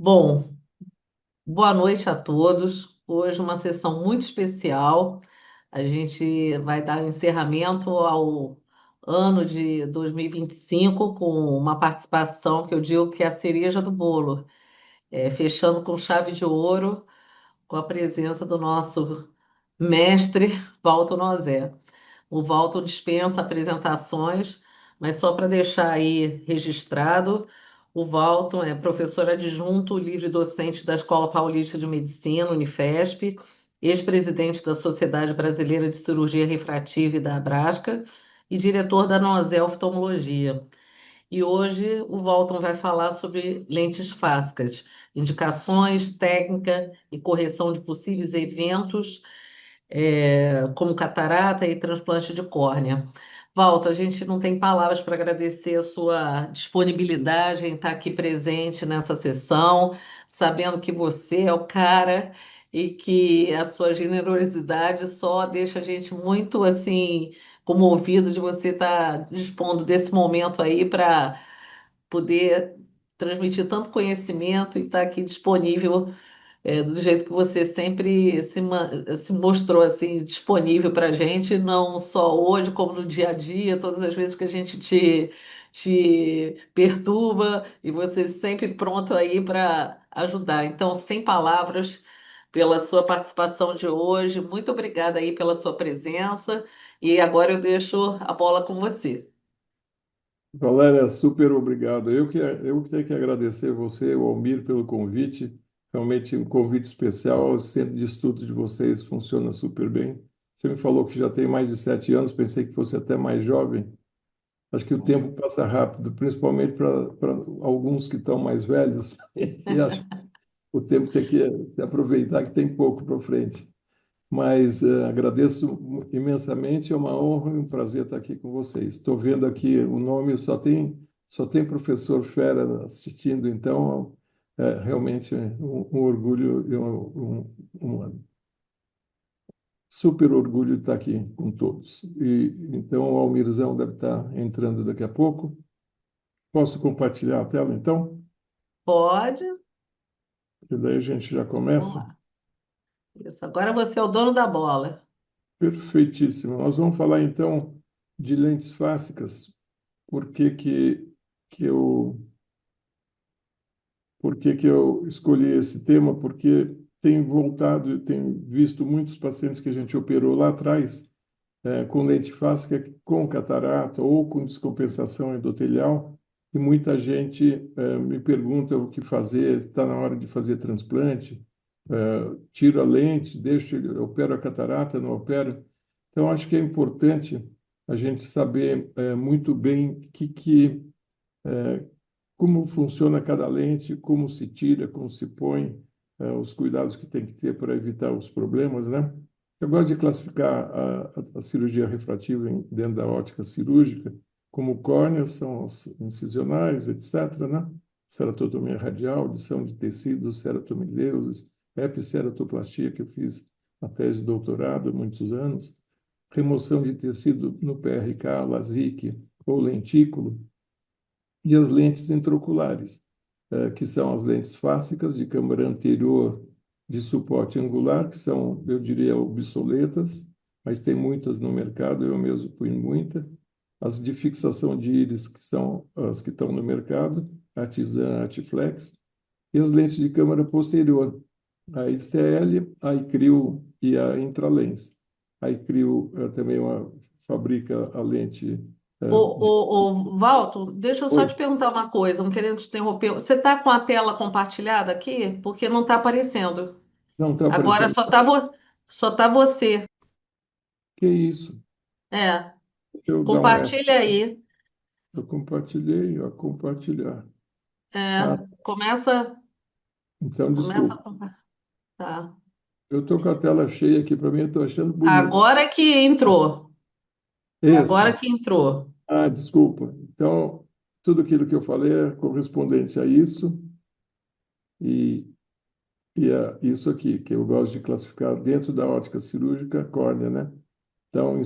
Bom, boa noite a todos. Hoje uma sessão muito especial. A gente vai dar encerramento ao ano de 2025 com uma participação que eu digo que é a cereja do bolo, fechando com chave de ouro, com a presença do nosso mestre Walton Nozé. O Walton dispensa apresentações, mas só para deixar aí registrado, o Walton é professor adjunto livre-docente da Escola Paulista de Medicina, Unifesp, ex-presidente da Sociedade Brasileira de Cirurgia Refrativa e da Abrasca e diretor da Nozel Oftalmologia. E hoje o Walton vai falar sobre lentes fásicas, indicações, técnica e correção de possíveis eventos como catarata e transplante de córnea. Walter, a gente não tem palavras para agradecer a sua disponibilidade em estar aqui presente nessa sessão, sabendo que você é o cara e que a sua generosidade só deixa a gente muito assim comovido de você estar dispondo desse momento aí para poder transmitir tanto conhecimento e estar aqui disponível do jeito que você sempre se mostrou assim disponível para a gente, não só hoje, como no dia a dia, todas as vezes que a gente te perturba e você sempre pronto aí para ajudar. Então, sem palavras pela sua participação de hoje, muito obrigada aí pela sua presença e agora eu deixo a bola com você. Valéria, super obrigado. Eu que tenho que agradecer você, o Almir, pelo convite. Realmente um convite especial. O centro de estudos de vocês funciona super bem. Você me falou que já tem mais de 7 anos, pensei que fosse até mais jovem. Acho que o tempo passa rápido, principalmente para alguns que estão mais velhos. E acho que o tempo tem que aproveitar que tem pouco para frente. Mas agradeço imensamente, é uma honra e um prazer estar aqui com vocês. Estou vendo aqui o nome, só tem professor fera assistindo, então é realmente um orgulho, e um super orgulho de estar aqui com todos. E então o Almirzão deve estar entrando daqui a pouco. Posso compartilhar a tela, então? Pode? E daí a gente já Vamos começa? lá. Isso. Agora você é o dono da bola. Perfeitíssimo. Nós vamos falar então de lentes fásicas. Por que que eu, por que que eu escolhi esse tema? Porque tenho voltado e tenho visto muitos pacientes que a gente operou lá atrás, com lente fáscica, com catarata ou com descompensação endotelial, e muita gente me pergunta o que fazer, está na hora de fazer transplante, tiro a lente, deixo, opero a catarata, não opero. Então, acho que é importante a gente saber muito bem como funciona cada lente, como se tira, como se põe, os cuidados que tem que ter para evitar os problemas, né? Eu gosto de classificar a cirurgia refrativa dentro da ótica cirúrgica como córneas, são as incisionais, etc., né? Ceratotomia radial, adição de tecidos, ceratomileuses, epiceratoplastia, que eu fiz a tese de doutorado há muitos anos, remoção de tecido no PRK, LASIK ou lentículo, e as lentes intraoculares, que são as lentes fásicas de câmara anterior de suporte angular, que são, eu diria, obsoletas, mas tem muitas no mercado, eu mesmo ponho muita. As de fixação de íris, que são as que estão no mercado, a Tisan, a Tiflex, e as lentes de câmara posterior, a ICL, a ICRIL e a Intralens. A ICRIL também fabrica a lente de... Valto, deixa eu só Oi, te perguntar uma coisa, não querendo te interromper. Você está com a tela compartilhada aqui? Porque não está aparecendo. não está Agora aparecendo. só tá você. Que isso? É, Deixa eu dar um S. compartilha aí. Eu compartilhei, ó, compartilhar. Ah, Começa, então, começa a desculpa. compartilhar. Tá. Eu estou com a tela cheia aqui para mim, eu estou achando bonito. Agora que entrou. Agora Esse. que entrou. Desculpa. Então, tudo aquilo que eu falei é correspondente a isso e, e a isso aqui, que eu gosto de classificar dentro da ótica cirúrgica, córnea, né? Então,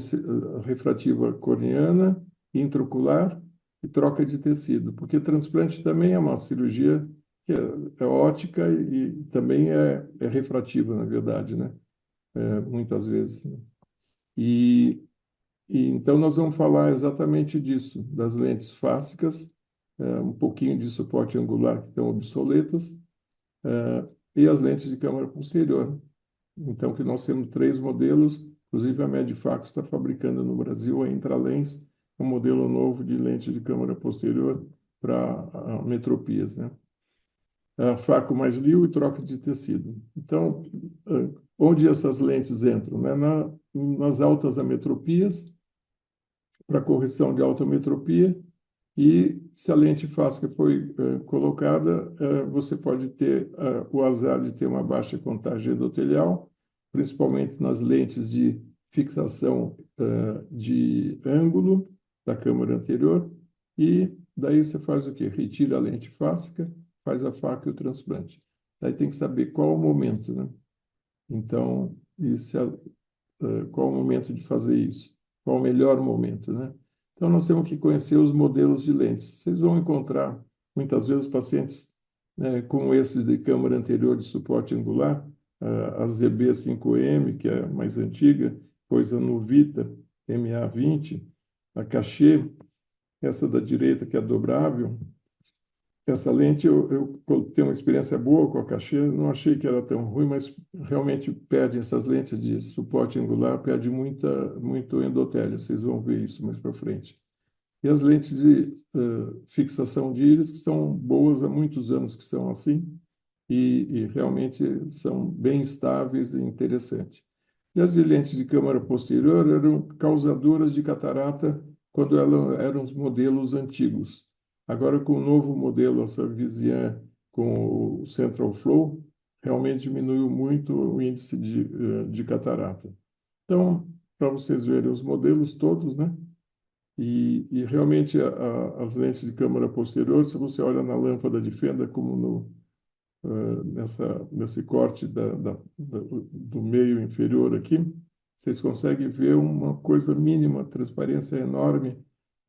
refrativa corneana, intraocular e troca de tecido, porque transplante também é uma cirurgia que é ótica e também é refrativa, na verdade, né? Muitas vezes, né? E, e então nós vamos falar exatamente disso, das lentes fásicas, um pouquinho de suporte angular que estão obsoletas, e as lentes de câmara posterior. Então, que nós temos três modelos, inclusive a Medifaco está fabricando no Brasil a Intralens, um modelo novo de lente de câmara posterior para metropias, né? Faco mais lio e troca de tecido. Então, onde essas lentes entram? Né? Nas altas ametropias, para correção de autometropia, e se a lente fásca foi colocada, você pode ter o azar de ter uma baixa contagem endotelial, principalmente nas lentes de fixação de ângulo da câmara anterior, e daí você faz o quê? Retira a lente fásca, faz a faca e o transplante. Daí tem que saber qual o momento, né? Então, qual o momento de fazer isso? Qual o melhor momento, né? Então, nós temos que conhecer os modelos de lentes. Vocês vão encontrar, muitas vezes, pacientes como esses de câmara anterior de suporte angular, a ZB5M, que é a mais antiga, depois a Nuvita MA20, a Cachê, essa da direita, que é dobrável. Essa lente, eu tenho uma experiência boa com a Cachê, não achei que era tão ruim, mas realmente perde essas lentes de suporte angular, perde muito endotélio, vocês vão ver isso mais para frente. E as lentes de fixação de íris, que são boas há muitos anos que são assim, e realmente são bem estáveis e interessantes. E as de lentes de câmara posterior eram causadoras de catarata quando eram os modelos antigos. Agora, com o novo modelo, essa Visian com o Central Flow, realmente diminuiu muito o índice de catarata. Então, para vocês verem os modelos todos, né? E realmente as lentes de câmara posterior, se você olha na lâmpada de fenda, como nesse corte do meio inferior aqui, vocês conseguem ver uma coisa mínima, transparência enorme,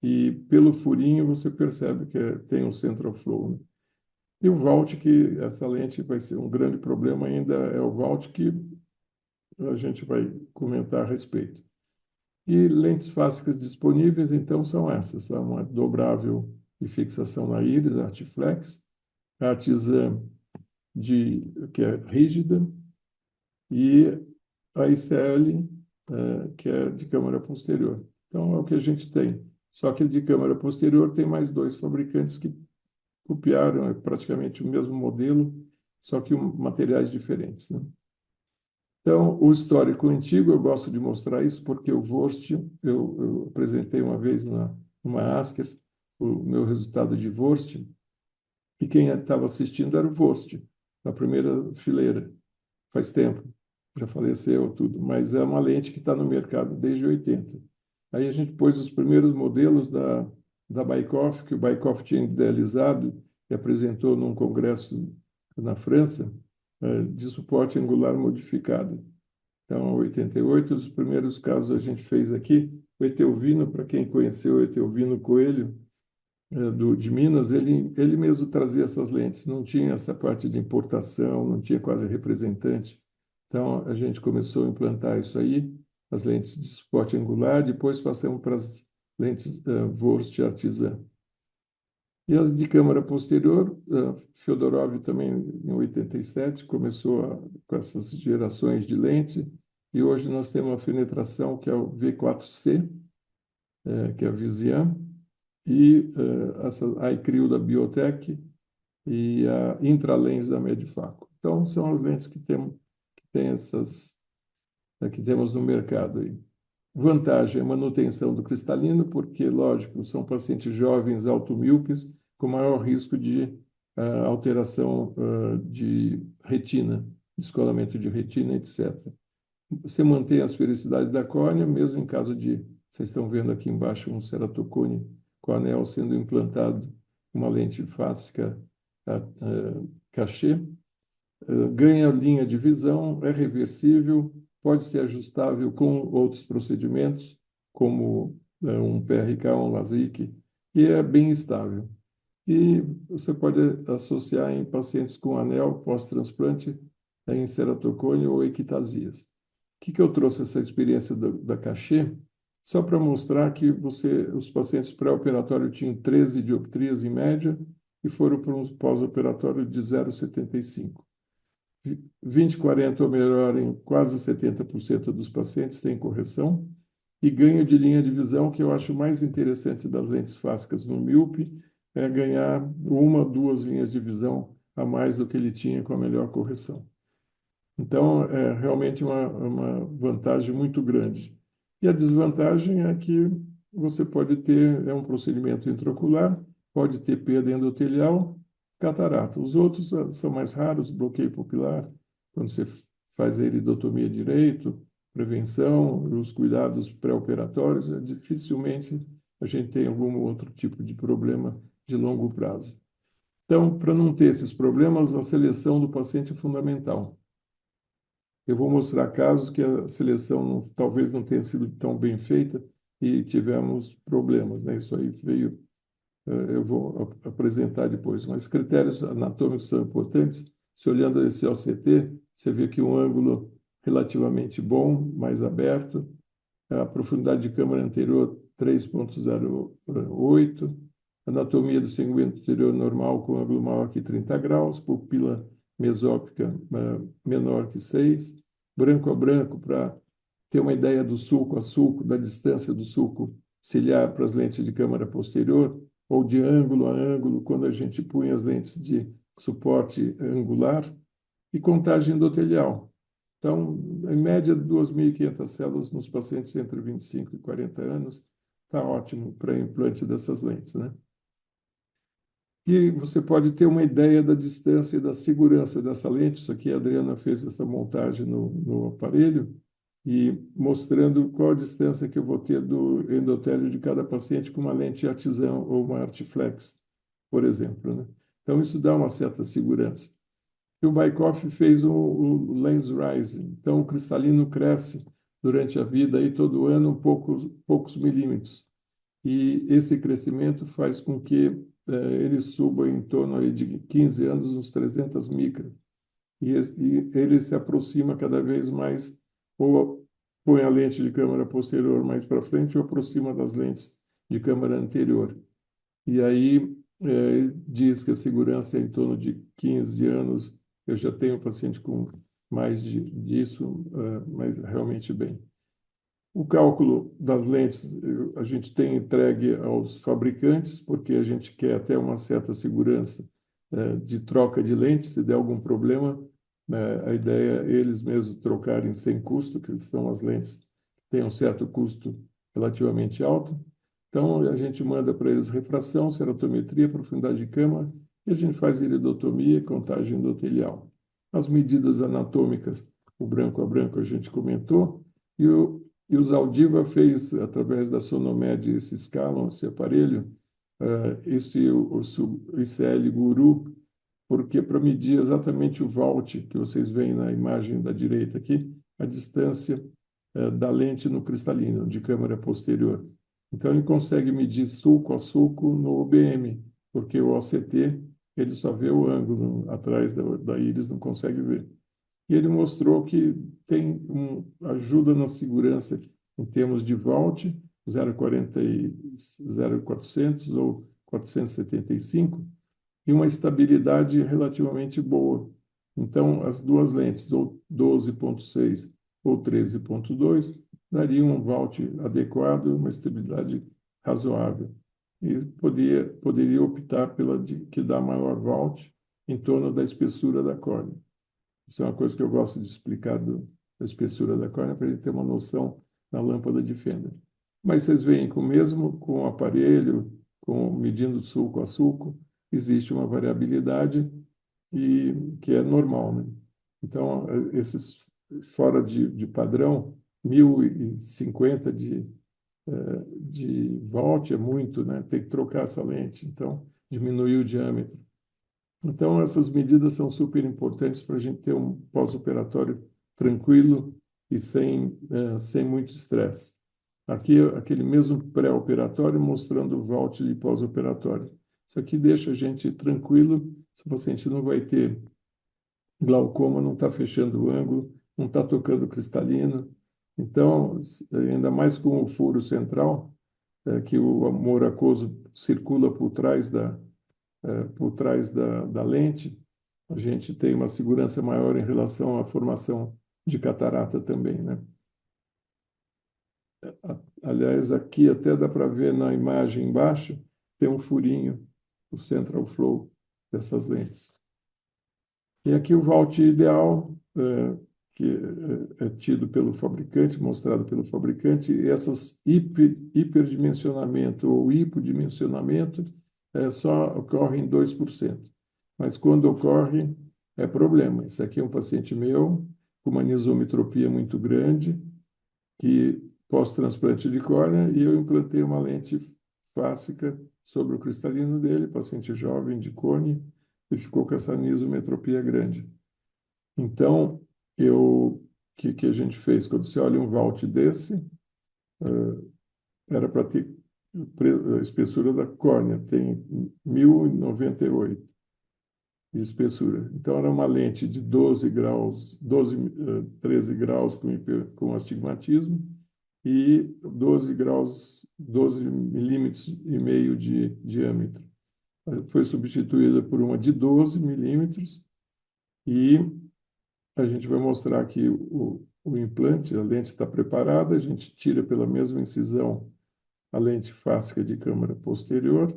e pelo furinho você percebe que tem um central flow, né? E o Vault, que essa lente vai ser um grande problema ainda, é o Vault que a gente vai comentar a respeito. E lentes fásicas disponíveis, então, são essas: uma dobrável de fixação na íris, a Artiflex, a Artisan, que é rígida, e a ICL, que é de câmara posterior. Então, é o que a gente tem. Só que de câmara posterior tem mais dois fabricantes que copiaram praticamente o mesmo modelo, só que materiais diferentes, né? Então, o histórico antigo, eu gosto de mostrar isso porque o Vorst, eu apresentei uma vez numa Askers o meu resultado de Vorst, e quem estava assistindo era o Vorst, na primeira fileira, faz tempo, já faleceu tudo, mas é uma lente que está no mercado desde 80. Aí a gente pôs os primeiros modelos da Baikoff, que o Baikoff tinha idealizado e apresentou num congresso na França, de suporte angular modificado. Então, 88, os primeiros casos a gente fez aqui. O Etelvino, para quem conheceu o Etelvino Coelho, de Minas, ele mesmo trazia essas lentes. Não tinha essa parte de importação, não tinha quase representante. Então, a gente começou a implantar isso aí, as lentes de suporte angular, depois passamos para as lentes Vorst Artisan. E as de câmara posterior, Fyodorov também, em 87, começou com essas gerações de lente, e hoje nós temos uma penetração que é o V4C, que é a Visian, e a iCrio da Biotech e a Intralens da Medifaco. Então, são as lentes que temos no mercado aí. Vantagem é a manutenção do cristalino, porque, lógico, são pacientes jovens automíopes com maior risco de alteração de retina, descolamento de retina, etc. Você mantém a esfericidade da córnea, mesmo em caso de, vocês estão vendo aqui embaixo, um ceratocone corneal sendo implantado, uma lente fáscica cachê. Ganha linha de visão, é reversível, pode ser ajustável com outros procedimentos, como um PRK, um LASIK, e é bem estável. E você pode associar em pacientes com anel pós-transplante em ceratocone ou ectasias. O que eu trouxe essa experiência da Cachê? Só para mostrar que os pacientes pré-operatório tinham 13 dioptrias em média e foram para um pós-operatório de 0,75. 20/40 ou melhor em quase 70% dos pacientes têm correção e ganho de linha de visão, que eu acho mais interessante das lentes fásicas no míope, é ganhar uma, duas linhas de visão a mais do que ele tinha com a melhor correção. Então, é realmente uma vantagem muito grande. E a desvantagem é que você pode ter, é um procedimento intraocular, pode ter perda endotelial, catarata. Os outros são mais raros, bloqueio pupilar, quando você faz a iridotomia direito, prevenção, os cuidados pré-operatórios, dificilmente a gente tem algum outro tipo de problema de longo prazo. Então, para não ter esses problemas, a seleção do paciente é fundamental. Eu vou mostrar casos que a seleção talvez não tenha sido tão bem feita e tivemos problemas, né? Isso aí veio, eu vou apresentar depois. Mas critérios anatômicos são importantes. Se olhando esse OCT, você vê que um ângulo relativamente bom, mais aberto, a profundidade de câmara anterior 3,08, anatomia do segmento anterior normal com ângulo maior que 30 graus, pupila mesópica menor que 6, branco a branco para ter uma ideia do sulco a sulco, da distância do sulco ciliar para as lentes de câmara posterior, ou de ângulo a ângulo, quando a gente punha as lentes de suporte angular, e contagem endotelial. Então, em média, 2.500 células nos pacientes entre 25 e 40 anos, está ótimo para implante dessas lentes, né? E você pode ter uma ideia da distância e da segurança dessa lente. Isso aqui a Adriana fez essa montagem no aparelho e mostrando qual a distância que eu vou ter do endotélio de cada paciente com uma lente artesão ou uma Artiflex, por exemplo, né? Então, isso dá uma certa segurança. E o Wyckoff fez o lens rising. Então, o cristalino cresce durante a vida, aí todo ano, poucos milímetros. E esse crescimento faz com que ele suba em torno aí de 15 anos, uns 300 micras. E ele se aproxima cada vez mais, ou põe a lente de câmara posterior mais para frente, ou aproxima das lentes de câmara anterior. E aí diz que a segurança é em torno de 15 anos. Eu já tenho paciente com mais disso, mas realmente bem. O cálculo das lentes a gente tem entregue aos fabricantes, porque a gente quer até uma certa segurança de troca de lentes. Se der algum problema, a ideia é eles mesmos trocarem sem custo, que são as lentes que têm um certo custo relativamente alto. Então, a gente manda para eles refração, ceratometria, profundidade de câmara, e a gente faz iridotomia e contagem endotelial. As medidas anatômicas, o branco a branco a gente comentou, e o Zaldiva fez, através da Sonomed, esse escalon, esse aparelho, o ICL Guru, porque para medir exatamente o Vault, que vocês veem na imagem da direita aqui, a distância da lente no cristalino, de câmara posterior. Então, ele consegue medir sulco a sulco no OBM, porque o OCT, ele só vê o ângulo atrás da íris, não consegue ver. E ele mostrou que tem ajuda na segurança em termos de Vault, 0,40 e 0,400 ou 475, e uma estabilidade relativamente boa. Então, as duas lentes, ou 12,6 ou 13,2, dariam um Vault adequado, uma estabilidade razoável. E poderia optar pela que dá maior Vault em torno da espessura da córnea. Isso é uma coisa que eu gosto de explicar da espessura da córnea para ele ter uma noção na lâmpada de Fender. Mas vocês veem que mesmo com o aparelho, medindo sulco a sulco, existe uma variabilidade que é normal, né? Então, esses fora de padrão, 1.050 de Volt é muito, né? Tem que trocar essa lente, então diminuir o diâmetro. Então, essas medidas são super importantes para a gente ter um pós-operatório tranquilo e sem muito estresse. Aqui, aquele mesmo pré-operatório mostrando o Vault de pós-operatório. Isso aqui deixa a gente tranquilo, se o paciente não vai ter glaucoma, não está fechando o ângulo, não está tocando cristalino. Então, ainda mais com o furo central, que o humor aquoso circula por trás da lente, a gente tem uma segurança maior em relação à formação de catarata também, né? Aliás, aqui até dá para ver na imagem embaixo, tem um furinho, o central flow dessas lentes. E aqui o vault ideal, que é tido pelo fabricante, mostrado pelo fabricante, e essas hiperdimensionamento ou hipodimensionamento só ocorre em 2%. Mas quando ocorre, é problema. Esse aqui é um paciente meu, com uma anisometropia muito grande, que pós-transplante de córnea, e eu implantei uma lente fásica sobre o cristalino dele, paciente jovem de cone, e ficou com essa anisometropia grande. Então, que a gente fez? Quando você olha um vault desse, era para ter a espessura da córnea, tem 1098 de espessura. Então, era uma lente de 12 graus, 13 graus com astigmatismo e 12 graus, 12 milímetros e meio de diâmetro. Foi substituída por uma de 12 milímetros e a gente vai mostrar aqui o implante, a lente está preparada, a gente tira pela mesma incisão a lente fáscica de câmara posterior,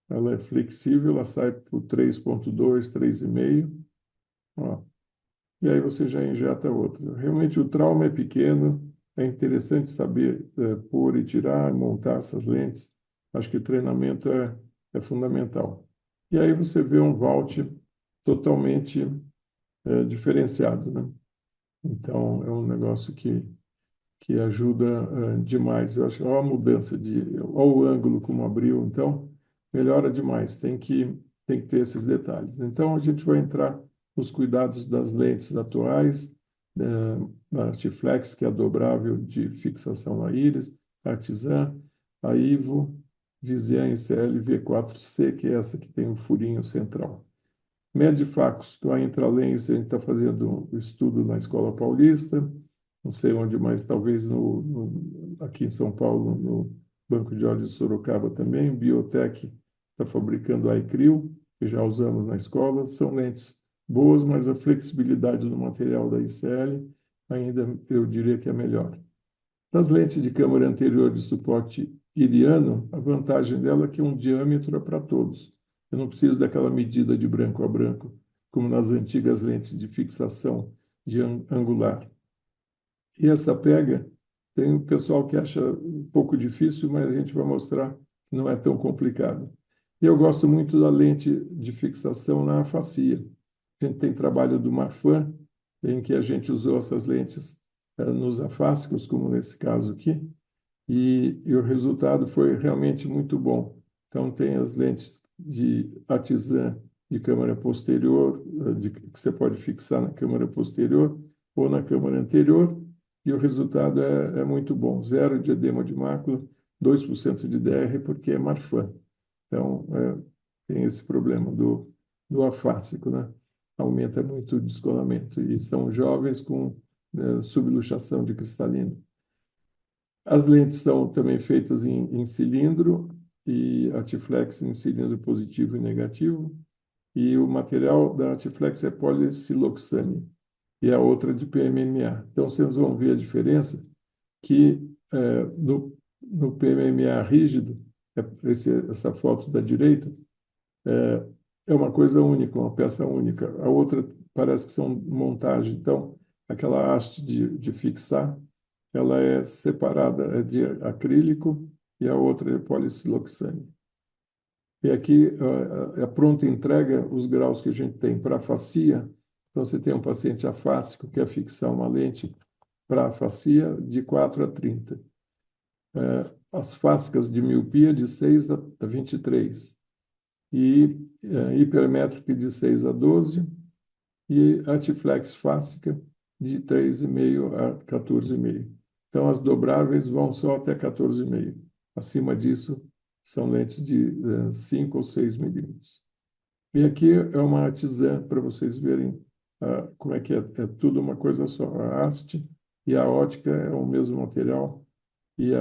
ela é flexível, ela sai por 3,2, 3,5, ó. E aí você já injeta outra. Realmente o trauma é pequeno, é interessante saber pôr e tirar, montar essas lentes. Acho que o treinamento é fundamental. E aí você vê um vault totalmente diferenciado, né? Então, é um negócio que ajuda demais. Eu acho que é uma mudança olha o ângulo como abriu, então, melhora demais. Tem que ter esses detalhes. Então, a gente vai entrar nos cuidados das lentes atuais, da Artiflex, que é a dobrável de fixação na íris, a Artisan, a Ivo, Visian ICL V4C, que é essa que tem o furinho central. Medifacos, com a Intralens, a gente está fazendo um estudo na Escola Paulista, não sei onde mais, talvez aqui em São Paulo, no Banco de Olhos de Sorocaba também. Biotech está fabricando a iCrio, que já usamos na escola. São lentes boas, mas a flexibilidade do material da ICL ainda eu diria que é melhor. Nas lentes de câmara anterior de suporte iriano, a vantagem dela é que um diâmetro é para todos. Eu não preciso daquela medida de branco a branco, como nas antigas lentes de fixação de angular. E essa pega, tem o pessoal que acha um pouco difícil, mas a gente vai mostrar que não é tão complicado. E eu gosto muito da lente de fixação na facia. A gente tem trabalho do Marfan, em que a gente usou essas lentes nos afásicos, como nesse caso aqui, e o resultado foi realmente muito bom. Então, tem as lentes de Artisan de câmara posterior, que você pode fixar na câmara posterior ou na câmara anterior, e o resultado é muito bom. Zero de edema de mácula, 2% de DR, porque é Marfan. Então, tem esse problema do afásico, né? Aumenta muito o descolamento. E são jovens com subluxação de cristalino. As lentes são também feitas em cilindro, e Artiflex em cilindro positivo e negativo. E o material da Artiflex é polisiloxane, e a outra de PMMA. Então, vocês vão ver a diferença que no PMMA rígido, essa foto da direita, é uma coisa única, uma peça única. A outra parece que são montagem. Então, aquela haste de fixar, ela é separada, é de acrílico, e a outra é polisiloxane. E aqui é pronta entrega os graus que a gente tem para a facia. Então, você tem um paciente afásico que quer fixar uma lente para a facia de 4 a 30. As fásicas de miopia de 6 a 23. E hipermétrica de 6 a 12. E Artiflex fáscica de 3,5 a 14,5. Então, as dobráveis vão só até 14,5. Acima disso, são lentes de 5 ou 6 milímetros. E aqui é uma artesã para vocês verem como é que é tudo uma coisa só. A haste e a ótica é o mesmo material e,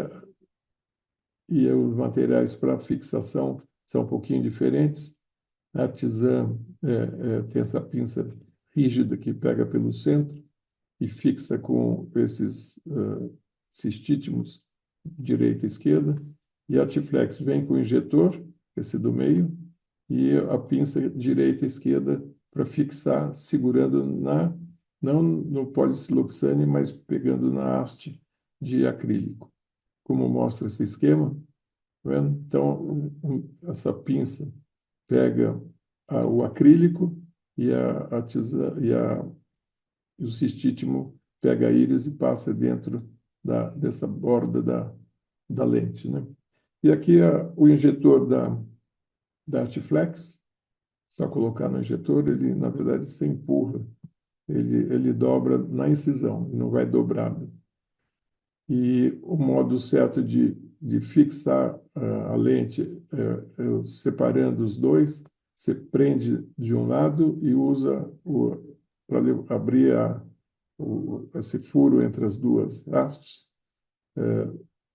os materiais para fixação são um pouquinho diferentes. A artesã tem essa pinça rígida que pega pelo centro e fixa com esses cistítimos direita e esquerda. E a Tiflex vem com o injetor, esse do meio, e a pinça direita e esquerda para fixar, segurando não no polisiloxane, mas pegando na haste de acrílico. Como mostra esse esquema, tá vendo? Então, essa pinça pega o acrílico e e o cistítomo pega a íris e passa dentro dessa borda da lente, né? E aqui o injetor da Artiflex, só colocar no injetor, ele, na verdade, se empurra, ele dobra na incisão, não vai dobrado. E o modo certo de fixar a lente, separando os dois, você prende de um lado e usa para abrir esse furo entre as duas hastes,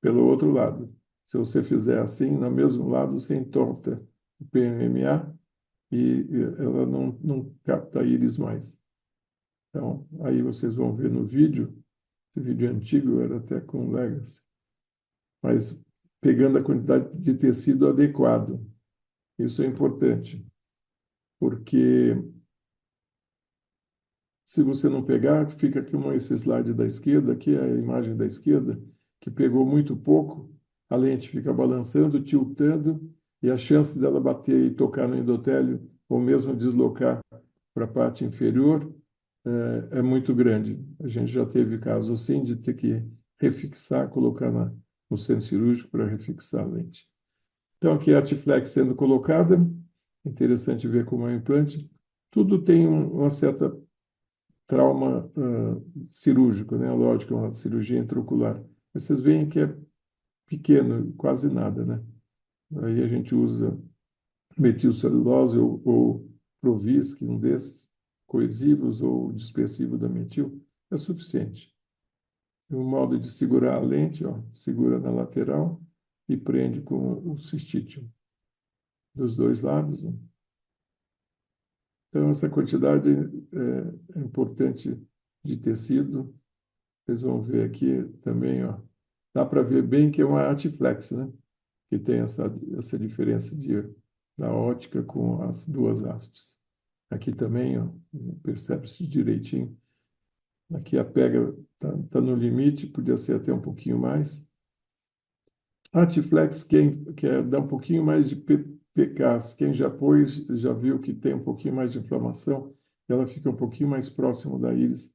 pelo outro lado. Se você fizer assim, no mesmo lado, você entorta o PMMA e ela não capta a íris mais. Então, aí vocês vão ver no vídeo, esse vídeo antigo era até com Legacy, mas pegando a quantidade de tecido adequado. Isso é importante, porque se você não pegar, fica aqui esse slide da esquerda, aqui é a imagem da esquerda, que pegou muito pouco, a lente fica balançando, tiltando, e a chance dela bater e tocar no endotélio, ou mesmo deslocar para a parte inferior, é muito grande. A gente já teve casos assim de ter que refixar, colocar no centro cirúrgico para refixar a lente. Então, aqui a Artiflex sendo colocada, interessante ver como é o implante. Tudo tem uma certa trauma cirúrgico, né? Lógico, é uma cirurgia intraocular. Vocês veem que é pequeno, quase nada, né? Aí a gente usa metilcelulose ou Provisc, um desses, coesivos ou dispersivo da metil, é suficiente. O modo de segurar a lente, ó, segura na lateral e prende com o cistítium dos dois lados, né? Então, essa quantidade é importante de tecido. Vocês vão ver aqui também, ó, dá para ver bem que é uma Artiflex, né? Que tem essa diferença da ótica com as duas hastes. Aqui também, ó, percebe-se direitinho. Aqui a pega tá no limite, podia ser até um pouquinho mais. A Artiflex, quem quer dar um pouquinho mais de PKs, quem já pôs, já viu que tem um pouquinho mais de inflamação, ela fica um pouquinho mais próximo da íris,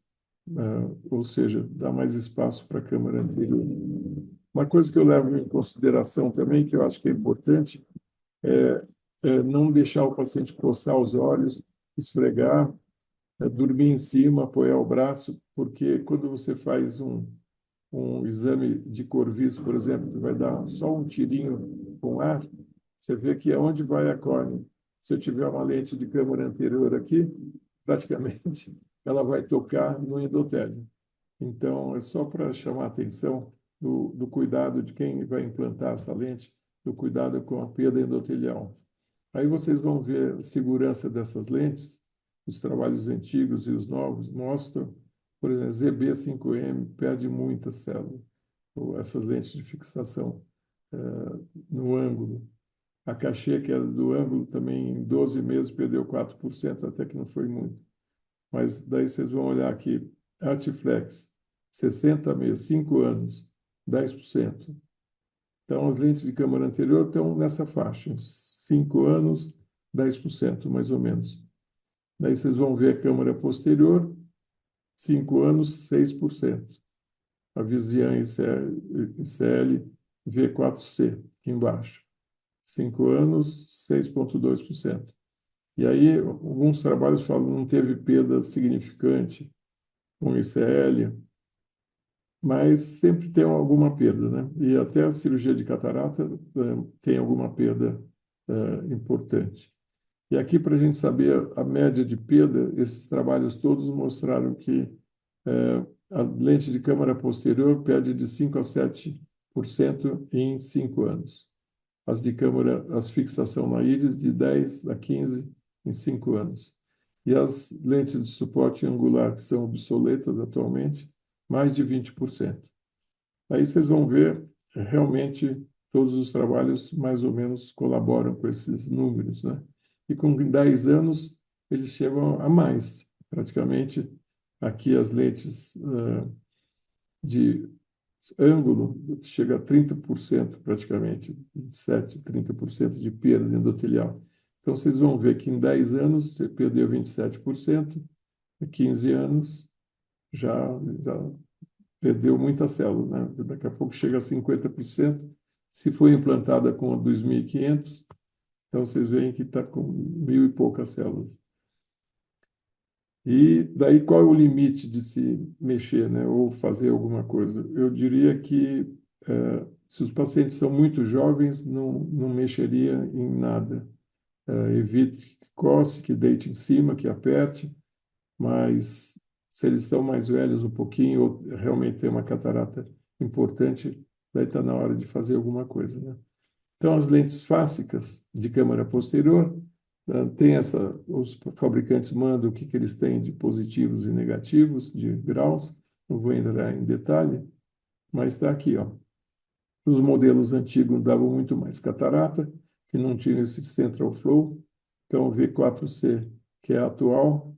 ou seja, dá mais espaço para a câmara anterior. Uma coisa que eu levo em consideração também, que eu acho que é importante, é não deixar o paciente coçar os olhos, esfregar, dormir em cima, apoiar o braço, porque quando você faz um exame de Corvis, por exemplo, que vai dar só um tirinho com ar, você vê que é onde vai a córnea. Se eu tiver uma lente de câmara anterior aqui, praticamente ela vai tocar no endotélio. Então, é só para chamar a atenção do cuidado de quem vai implantar essa lente, do cuidado com a perda endotelial. Aí vocês vão ver a segurança dessas lentes, os trabalhos antigos e os novos mostram, por exemplo, ZB5M perde muita célula, ou essas lentes de fixação no ângulo. A Cachê, que era do ângulo, também em 12 meses perdeu 4%, até que não foi muito. Mas daí vocês vão olhar aqui, Artiflex, 60 meses, 5 anos, 10%. Então, as lentes de câmara anterior estão nessa faixa, 5 anos, 10%, mais ou menos. Daí vocês vão ver a câmara posterior, 5 anos, 6%. A Visian ICL V4C, aqui embaixo. 5 anos, 6,2%. E aí, alguns trabalhos falam que não teve perda significante com ICL, mas sempre tem alguma perda, né? E até a cirurgia de catarata tem alguma perda importante. E aqui, para a gente saber a média de perda, esses trabalhos todos mostraram que a lente de câmara posterior perde de 5 a 7% em 5 anos. As de câmara, as fixação na íris, de 10 a 15 em 5 anos. E as lentes de suporte angular, que são obsoletas atualmente, mais de 20%. Aí vocês vão ver, realmente, todos os trabalhos mais ou menos colaboram com esses números, né? E com 10 anos, eles chegam a mais. Praticamente, aqui as lentes de ângulo chega a 30%, praticamente, 27, 30% de perda endotelial. Então, vocês vão ver que em 10 anos você perdeu 27%, em 15 anos já perdeu muita célula, né? Daqui a pouco chega a 50%. Se for implantada com a 2.500, então vocês veem que está com 1.000 e poucas células. E daí qual é o limite de se mexer, né, ou fazer alguma coisa? Eu diria que se os pacientes são muito jovens, não mexeria em nada. Evite que coce, que deite em cima, que aperte, mas se eles são mais velhos um pouquinho, ou realmente tem uma catarata importante, daí está na hora de fazer alguma coisa, né? Então, as lentes fásicas de câmara posterior, tem os fabricantes mandam o que, que eles têm de positivos e negativos, de graus, não vou entrar em detalhe, mas está aqui, ó. Os modelos antigos davam muito mais catarata, que não tinha esse central flow, então o V4C, que é atual,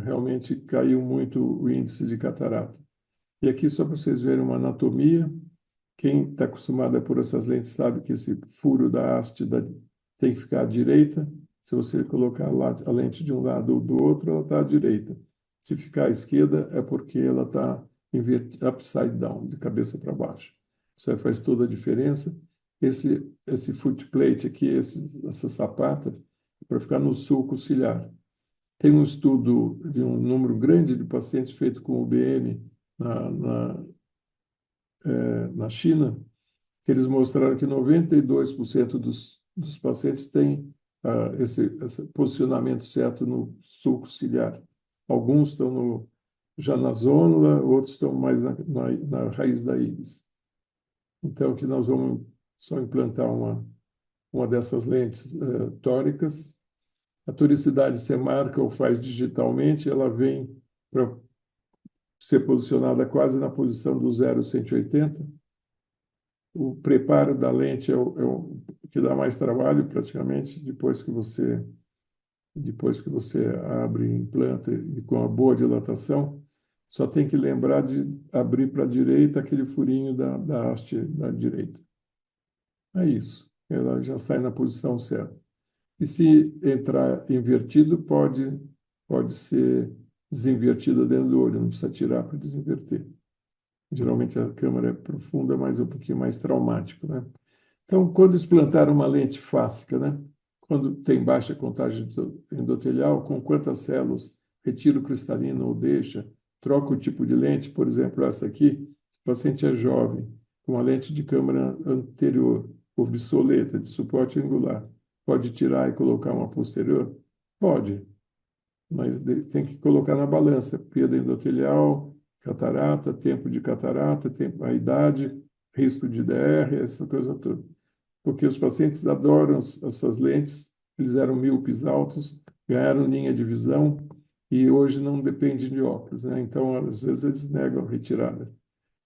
realmente caiu muito o índice de catarata. E aqui, só para vocês verem uma anatomia, quem está acostumado a pôr essas lentes sabe que esse furo da haste tem que ficar à direita. Se você colocar a lente de um lado ou do outro, ela está à direita. Se ficar à esquerda, é porque ela está upside down, de cabeça para baixo. Isso aí faz toda a diferença. Esse footplate aqui, essa sapata, é para ficar no sulco ciliar. Tem um estudo de um número grande de pacientes feito com UBM na China, que eles mostraram que 92% dos pacientes têm esse posicionamento certo no sulco ciliar. Alguns estão já na zônula, outros estão mais na raiz da íris. Então, que nós vamos só implantar uma dessas lentes tóricas. A toricidade você marca ou faz digitalmente, ela vem para ser posicionada quase na posição do 0,180. O preparo da lente é o que dá mais trabalho, praticamente, depois que você abre e implanta e com a boa dilatação, só tem que lembrar de abrir para a direita aquele furinho da haste da direita. É isso. Ela já sai na posição certa. E se entrar invertido, pode ser desinvertida dentro do olho, não precisa tirar para desinverter. Geralmente a câmara é profunda, mas é um pouquinho mais traumático, né? Então, quando implantar uma lente fáscica, né? Quando tem baixa contagem endotelial, com quantas células retira o cristalino ou deixa, troca o tipo de lente, por exemplo, essa aqui, o paciente é jovem, com uma lente de câmara anterior, obsoleta, de suporte angular. Pode tirar e colocar uma posterior? Pode, mas tem que colocar na balança, perda endotelial, catarata, tempo de catarata, a idade, risco de DR, essa coisa toda. Porque os pacientes adoram essas lentes, eles eram míopes altos, ganharam linha de visão e hoje não dependem de óculos, né? Então, às vezes, eles negam a retirada.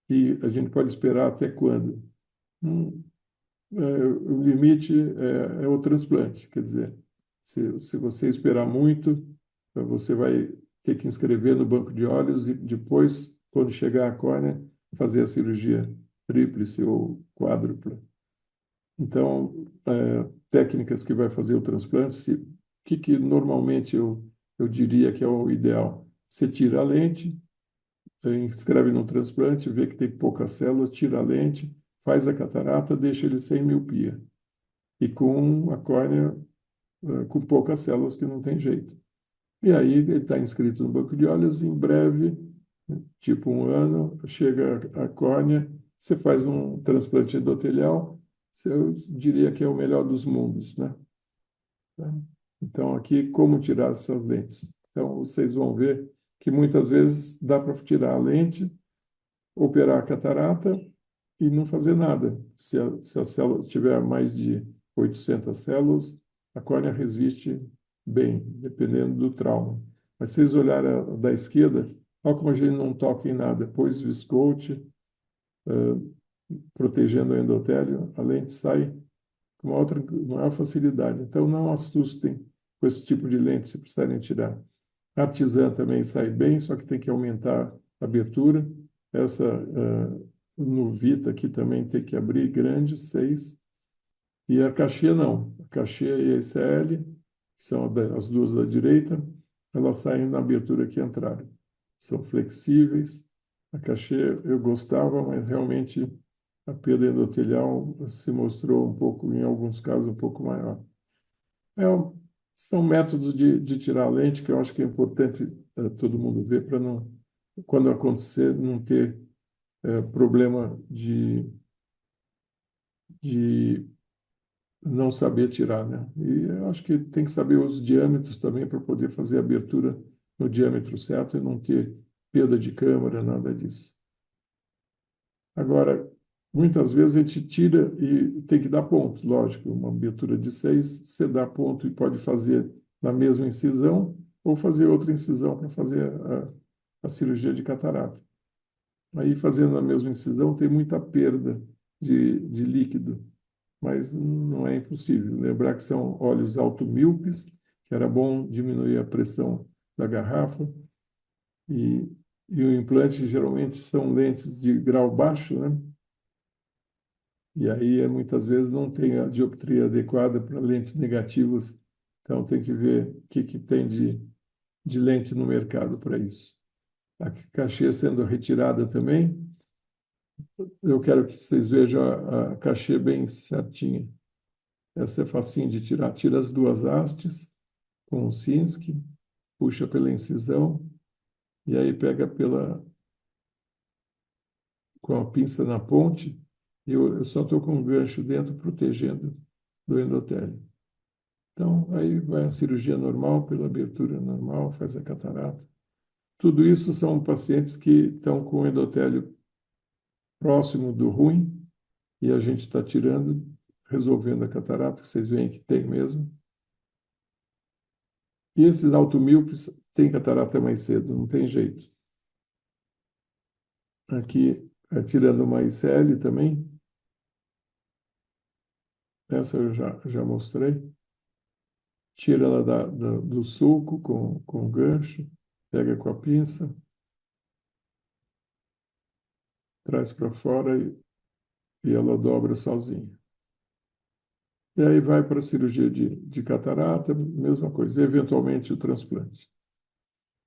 E a gente pode esperar até quando? O limite é o transplante, quer dizer, se você esperar muito, você vai ter que inscrever no banco de olhos e depois, quando chegar a córnea, fazer a cirurgia tríplice ou quádrupla. Então, técnicas que vai fazer o transplante, o que normalmente eu diria que é o ideal? Você tira a lente, inscreve no transplante, vê que tem poucas células, tira a lente, faz a catarata, deixa ele sem miopia. E com a córnea com poucas células que não tem jeito. E aí ele está inscrito no banco de olhos e em breve tipo 1 ano, chega a córnea, você faz um transplante endotelial, eu diria que é o melhor dos mundos, né? Tá? Então, aqui, como tirar essas lentes? Então, vocês vão ver que muitas vezes dá para tirar a lente, operar a catarata e não fazer nada. Se a célula tiver mais de 800 células, a córnea resiste bem, dependendo do trauma. Mas se vocês olharem a da esquerda, olha como a gente não toca em nada. Pôs viscote, protegendo o endotélio, a lente sai com uma outra, maior facilidade. Então, não assustem com esse tipo de lente se precisarem tirar. A Tisan também sai bem, só que tem que aumentar a abertura. Essa no Vita aqui também tem que abrir grande, 6. E a Cachê não. A Cachê e a ECL, que são as duas da direita, elas saem na abertura que entraram. São flexíveis. A Cachê eu gostava, mas realmente a perda endotelial se mostrou um pouco, em alguns casos, um pouco maior. É, são métodos de tirar a lente que eu acho que é importante todo mundo ver para não, quando acontecer, não ter problema de não saber tirar, né? E eu acho que tem que saber os diâmetros também para poder fazer a abertura no diâmetro certo e não ter perda de câmara, nada disso. Agora, muitas vezes a gente tira e tem que dar ponto, lógico. Uma abertura de 6, você dá ponto e pode fazer na mesma incisão ou fazer outra incisão para fazer a cirurgia de catarata. Aí, fazendo na mesma incisão, tem muita perda de líquido, mas não é impossível. Lembrar que são óleos automíopes, que era bom diminuir a pressão da garrafa, e, e o implante geralmente são lentes de grau baixo, né? E aí, muitas vezes, não tem a dioptria adequada para lentes negativas. Então, tem que ver o que tem de lente no mercado para isso. A cachê sendo retirada também. Eu quero que vocês vejam a cachê bem certinha. Essa é facinho de tirar. Tira as duas hastes com o Sinskey, puxa pela incisão e aí pega com a pinça na ponte. E eu só estou com um gancho dentro protegendo do endotélio. Então, aí vai a cirurgia normal, pela abertura normal, faz a catarata. Tudo isso são pacientes que estão com o endotélio próximo do ruim e a gente está tirando, resolvendo a catarata, que vocês veem que tem mesmo. E esses automíopes têm catarata mais cedo, não tem jeito. Aqui, tirando uma ICL também. Essa eu já mostrei. Tira ela do sulco com o gancho, pega com a pinça, traz para fora e ela dobra sozinha. E aí vai para a cirurgia de catarata, mesma coisa, eventualmente o transplante.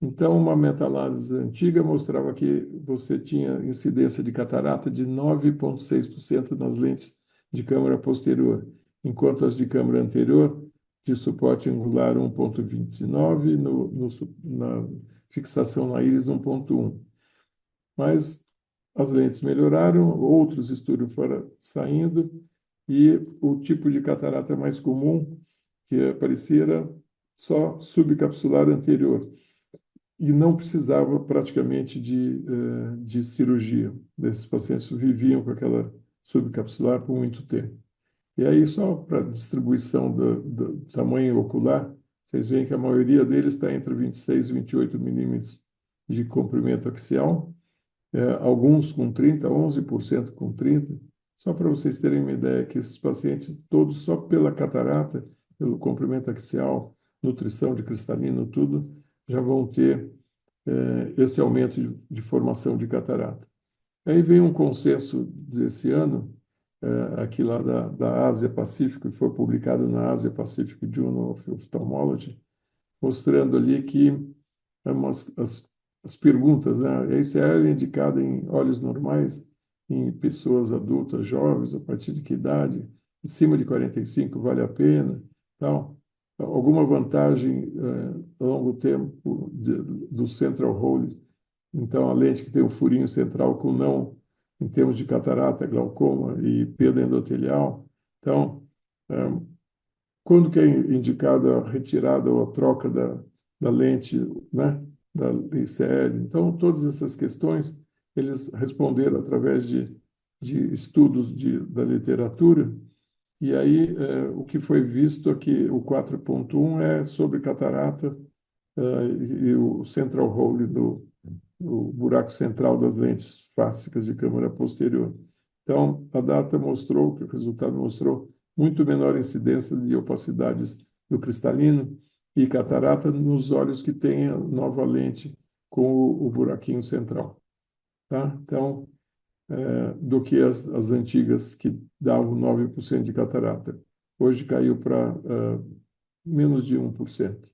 Então, uma meta-análise antiga mostrava que você tinha incidência de catarata de 9,6% nas lentes de câmara posterior, enquanto as de câmara anterior, de suporte angular 1,29, na fixação na íris 1,1. Mas as lentes melhoraram, outros estudos foram saindo, e o tipo de catarata mais comum que aparecia era só subcapsular anterior e não precisava praticamente de cirurgia. Esses pacientes viviam com aquela subcapsular por muito tempo. E aí, só para distribuição do tamanho ocular, vocês veem que a maioria deles está entre 26 e 28 milímetros de comprimento axial, alguns com 30, 11% com 30. Só para vocês terem uma ideia que esses pacientes, todos só pela catarata, pelo comprimento axial, nutrição de cristalino, tudo, já vão ter esse aumento de formação de catarata. Aí vem um consenso desse ano, aqui lá da Ásia Pacífico, que foi publicado na Ásia Pacific Journal of Ophthalmology, mostrando ali que as perguntas, né? A ACL é indicada em olhos normais, em pessoas adultas, jovens, a partir de que idade? Acima de 45 vale a pena, tal. Alguma vantagem a longo tempo do central hole Então, a lente que tem o furinho central com não, em termos de catarata, glaucoma e perda endotelial. Então, eh, quando que é indicada a retirada ou a troca da lente, né, da ICL? Então, todas essas questões, eles responderam através de estudos da literatura, e aí o que foi visto aqui, o 4.1 é sobre catarata e o central hole o buraco central das lentes fásicas de câmara posterior. Então, a data mostrou, que o resultado mostrou, muito menor incidência de opacidades do cristalino e catarata nos olhos que têm a nova lente com o buraquinho central. Tá? Então, do que as antigas que davam 9% de catarata. Hoje caiu para menos de 1%.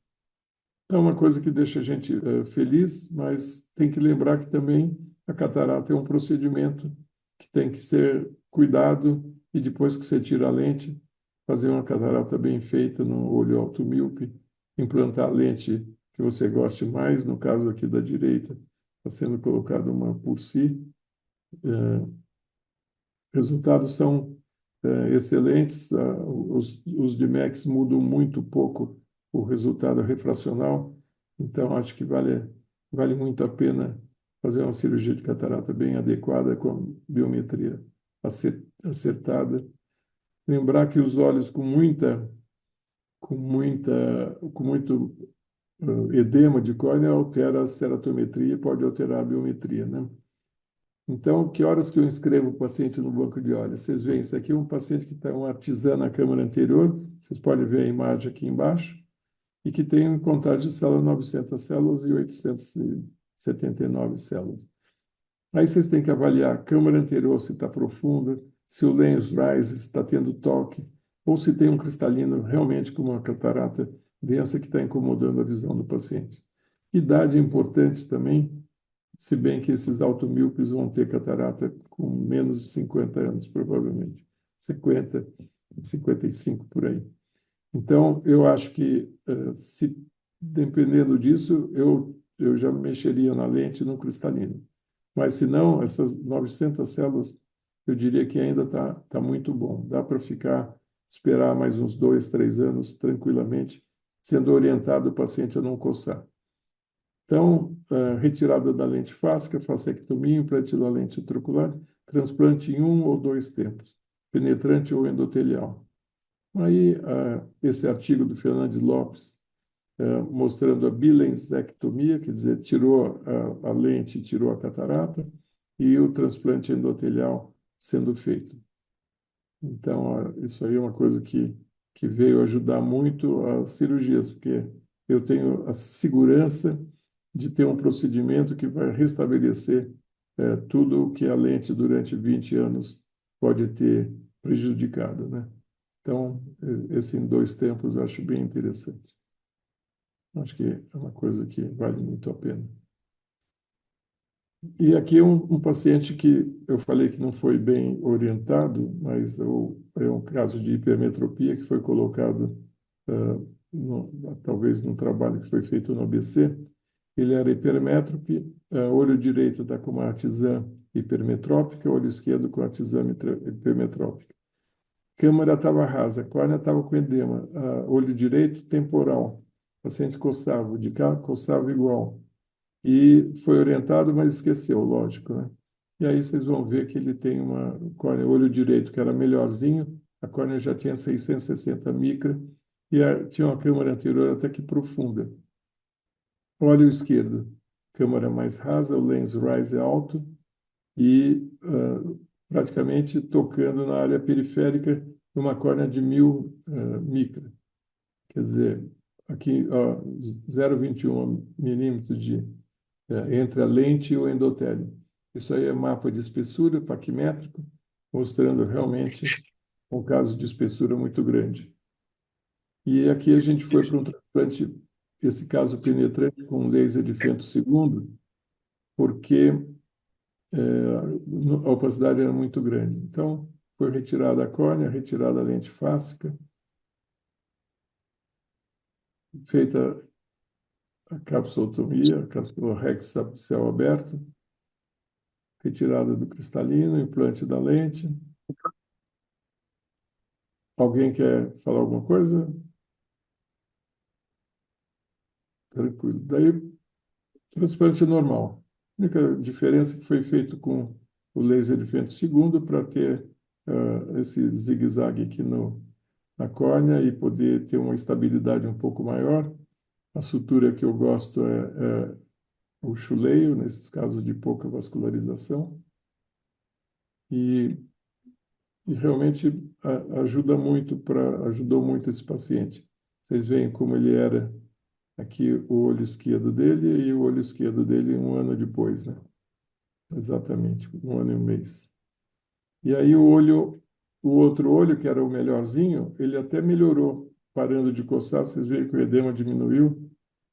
É uma coisa que deixa a gente feliz, mas tem que lembrar que também a catarata é um procedimento que tem que ser cuidado e depois que você tira a lente, fazer uma catarata bem feita no olho alto míope, implantar a lente que você goste mais, no caso aqui da direita, está sendo colocada uma por si. Resultados são excelentes, os DMECs mudam muito pouco o resultado refracional, então acho que vale muito a pena fazer uma cirurgia de catarata bem adequada, com biometria acertada. Lembrar que os olhos com muito edema de córnea altera a ceratometria e pode alterar a biometria, né? Então, que horas que eu inscrevo o paciente no banco de olhos? Vocês veem, isso aqui é um paciente que está uma tisã na câmara anterior, vocês podem ver a imagem aqui embaixo, e que tem um contagem de células 900 células e 879 células. Aí vocês têm que avaliar a câmara anterior, se está profunda, se o lens rise está tendo toque, ou se tem um cristalino realmente com uma catarata densa que está incomodando a visão do paciente. Idade é importante também, se bem que esses automíopes vão ter catarata com menos de 50 anos, provavelmente. 50, 55 por aí. Então, eu acho que, se dependendo disso, eu já mexeria na lente no cristalino. Mas, se não, essas 900 células, eu diria que ainda tá muito bom. Dá para esperar mais uns 2, 3 anos tranquilamente, sendo orientado o paciente a não coçar. Então, retirada da lente fáscica, fasectomia, implante da lente intraocular, transplante em 1 ou 2 tempos, penetrante ou endotelial. Aí, esse artigo do Fernandes Lopes, mostrando a bilensectomia, quer dizer, tirou a lente, tirou a catarata, e o transplante endotelial sendo feito. Então, isso aí é uma coisa que veio ajudar muito as cirurgias, porque eu tenho a segurança de ter um procedimento que vai restabelecer tudo o que a lente durante 20 anos pode ter prejudicado, né? Então, esse em 2 tempos eu acho bem interessante. Acho que é uma coisa que vale muito a pena. E aqui é um paciente que eu falei que não foi bem orientado, mas é um caso de hipermetropia que foi colocado, talvez num trabalho que foi feito no ABC. Ele era hipermétrope, olho direito está com uma tisã hipermetrópica, olho esquerdo com a tisã hipermetrópica. Câmara estava rasa, córnea estava com edema, olho direito temporal. O paciente coçava, de cá coçava igual. E foi orientado, mas esqueceu, lógico, né? E aí vocês vão ver que ele tem uma córnea, olho direito, que era melhorzinho, a córnea já tinha 660 micra, e tinha uma câmara anterior até que profunda. Olho esquerdo, câmara mais rasa, o lens rise é alto, e praticamente tocando na área periférica, numa córnea de 1000 micra. Quer dizer, aqui, 0,21 milímetros entre a lente e o endotélio. Isso aí é mapa de espessura paquimétrico, mostrando realmente um caso de espessura muito grande. E aqui a gente foi para um transplante, esse caso penetrante com laser de femtosegundo, porque a opacidade era muito grande. Então, foi retirada a córnea, retirada a lente fáscica, feita a capsulotomia, a cápsula Rex céu aberto, retirada do cristalino, implante da lente. Alguém quer falar alguma coisa? Tranquilo. Daí, transplante normal. A única diferença é que foi feito com o laser de Fento segundo para ter esse zigue-zague aqui na córnea e poder ter uma estabilidade um pouco maior. A sutura que eu gosto é o chuleio, nesses casos de pouca vascularização. E, e realmente ajudou muito esse paciente. Vocês veem como ele era aqui o olho esquerdo dele e o olho esquerdo dele um ano depois, né? Exatamente, um ano e um mês. E aí o outro olho, que era o melhorzinho, ele até melhorou, parando de coçar. Vocês veem que o edema diminuiu,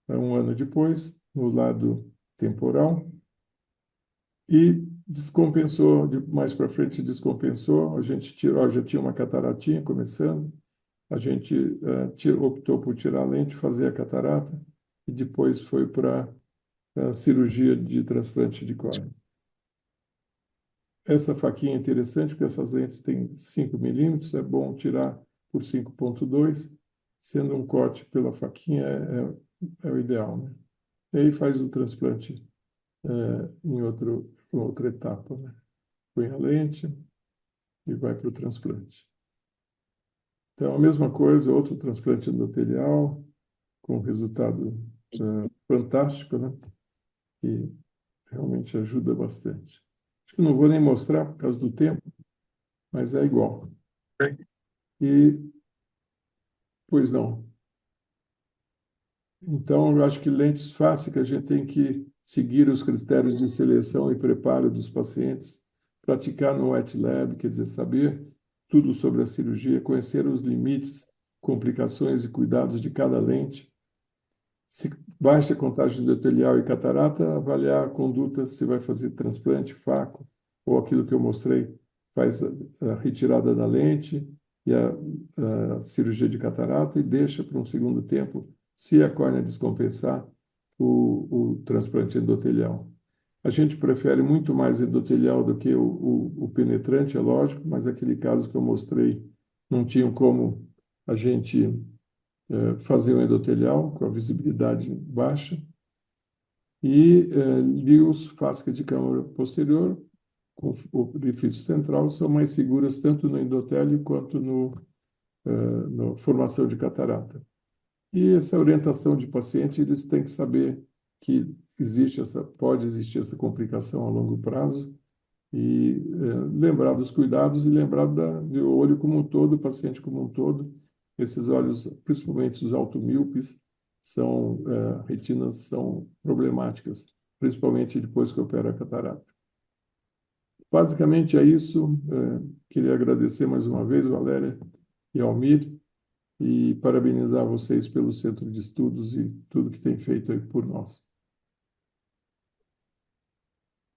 um ano depois, no lado temporal, e descompensou, mais para frente descompensou. A gente tirou, já tinha uma cataratinha começando, a gente optou por tirar a lente, fazer a catarata, e depois foi para a cirurgia de transplante de córnea. Essa faquinha é interessante, porque essas lentes têm 5 milímetros, é bom tirar por 5,2, sendo um corte pela faquinha é o ideal, né? E aí faz o transplante em outra etapa, né? Põe a lente e vai para o transplante. Então, a mesma coisa, outro transplante endotelial, com resultado fantástico, né? E realmente ajuda bastante. Acho que não vou nem mostrar por causa do tempo, mas é igual. E, pois não. Então, eu acho que lentes fáceis que a gente tem que seguir os critérios de seleção e preparo dos pacientes, praticar no wet lab, quer dizer, saber tudo sobre a cirurgia, conhecer os limites, complicações e cuidados de cada lente. Se baixa contagem endotelial e catarata, avaliar a conduta, se vai fazer transplante, faco, ou aquilo que eu mostrei, faz a retirada da lente e a cirurgia de catarata e deixa para um segundo tempo, se a córnea descompensar, o transplante endotelial. A gente prefere muito mais endotelial do que o penetrante, é lógico, mas aquele caso que eu mostrei não tinha como a gente fazer o endotelial com a visibilidade baixa e LIOS, fasca de câmara posterior, com o orifício central, são mais seguras tanto no endotélio quanto na formação de catarata. E essa orientação de paciente, eles têm que saber que pode existir essa complicação a longo prazo e lembrar dos cuidados e lembrar do olho como um todo, o paciente como um todo. Esses olhos, principalmente os automíopes, retinas são problemáticas, principalmente depois que opera a catarata. Basicamente é isso. Queria agradecer mais uma vez, Valéria e Almir, e parabenizar vocês pelo Centro de Estudos e tudo que tem feito aí por nós.